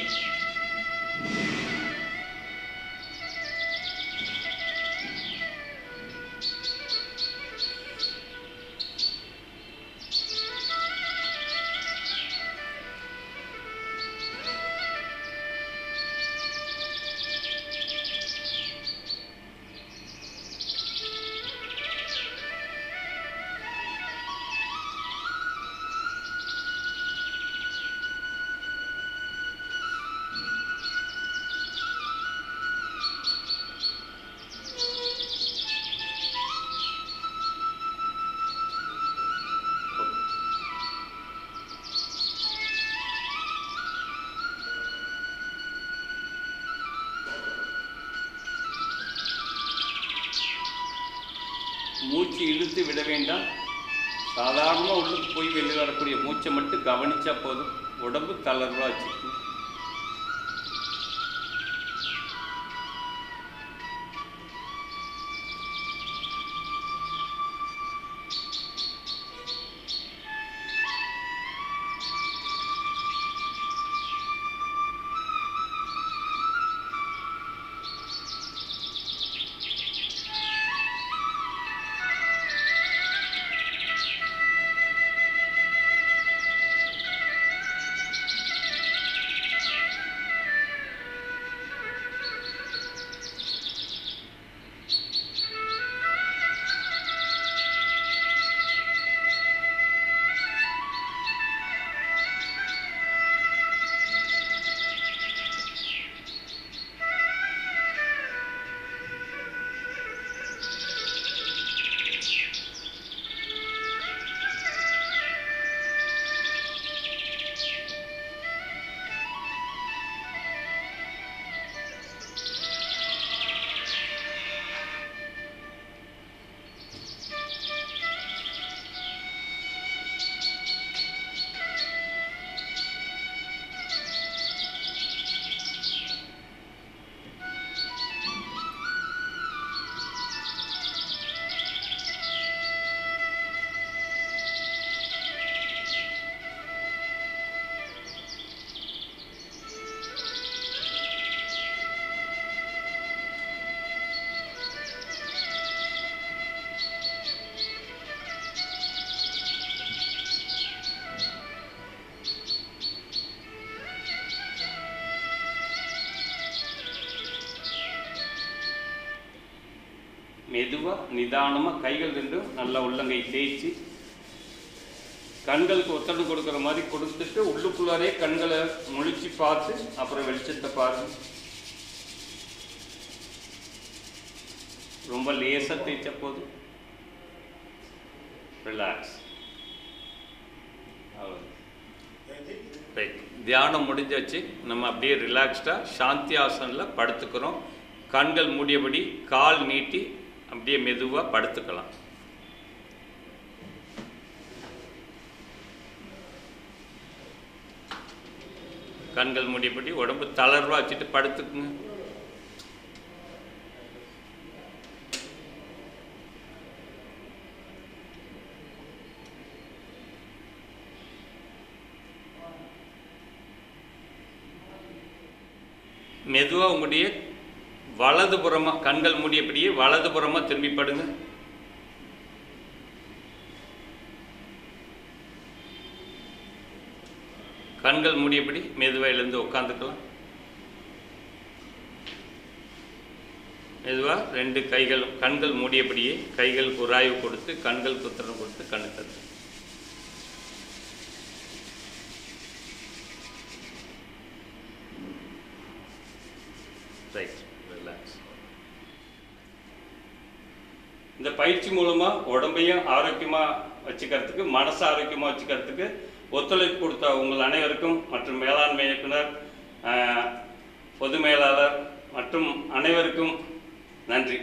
மூச்சு இழுத்து விட வேண்டாம். சாதாரணமாக உள்ளுக்கு போய் வெளியில் வரக்கூடிய மூச்சை மட்டும் கவனிச்சா போதும். உடம்பு தளர்வாக வச்சுக்கணும். மெதுவாக நிதானமாக கைகள் ரெண்டும் நல்லா உள்ளங்கை தேய்ச்சி கண்களுக்கு ஒத்தடம் கொடுக்குற மாதிரி கொடுத்துட்டு உள்ளுக்குள்ளாரே கண்களை முழிச்சு பார்த்து அப்புறம் வெளிச்சத்தை பாருங்க. ரொம்ப லேசாக தேய்ச்ச போதும். ரிலாக்ஸ். ரைட். தியானம் முடிஞ்சாச்சு. நம்ம அப்படியே ரிலாக்ஸ்டாக சாந்தி ஆசனில் படுத்துக்கிறோம். கண்கள் மூடியபடி கால் நீட்டி அப்படியே மெதுவாக படுத்துக்கலாம். கண்கள் மூடியபடி உடம்பு தளர்வாக வச்சுட்டு படுத்துக்குங்க. மெதுவாக உங்களுடைய வலதுபுறமாக கண்கள் மூடியபடியே வலதுபுறமாக திரும்பி படுங்க. கண்கள் மூடியபடி மெதுவாக எழுந்து உட்காந்துக்கலாம். மெதுவாக ரெண்டு கைகளும் கண்கள் மூடியபடியே கைகளுக்கு உராய்வு கொடுத்து கண்கள் குத்திரம் கொடுத்து கண்ணு தட்டு. ரைட். ரிலாக்ஸ். இந்த பயிற்சி மூலமாக உடம்பையும் ஆரோக்கியமாக வச்சுக்கிறதுக்கு மனசை ஆரோக்கியமாக வச்சுக்கிறதுக்கு ஒத்துழைப்பு கொடுத்த உங்கள் அனைவருக்கும் மற்றும் மேலாண்மை இயக்குனர், பொது மேலாளர் மற்றும் அனைவருக்கும் நன்றி.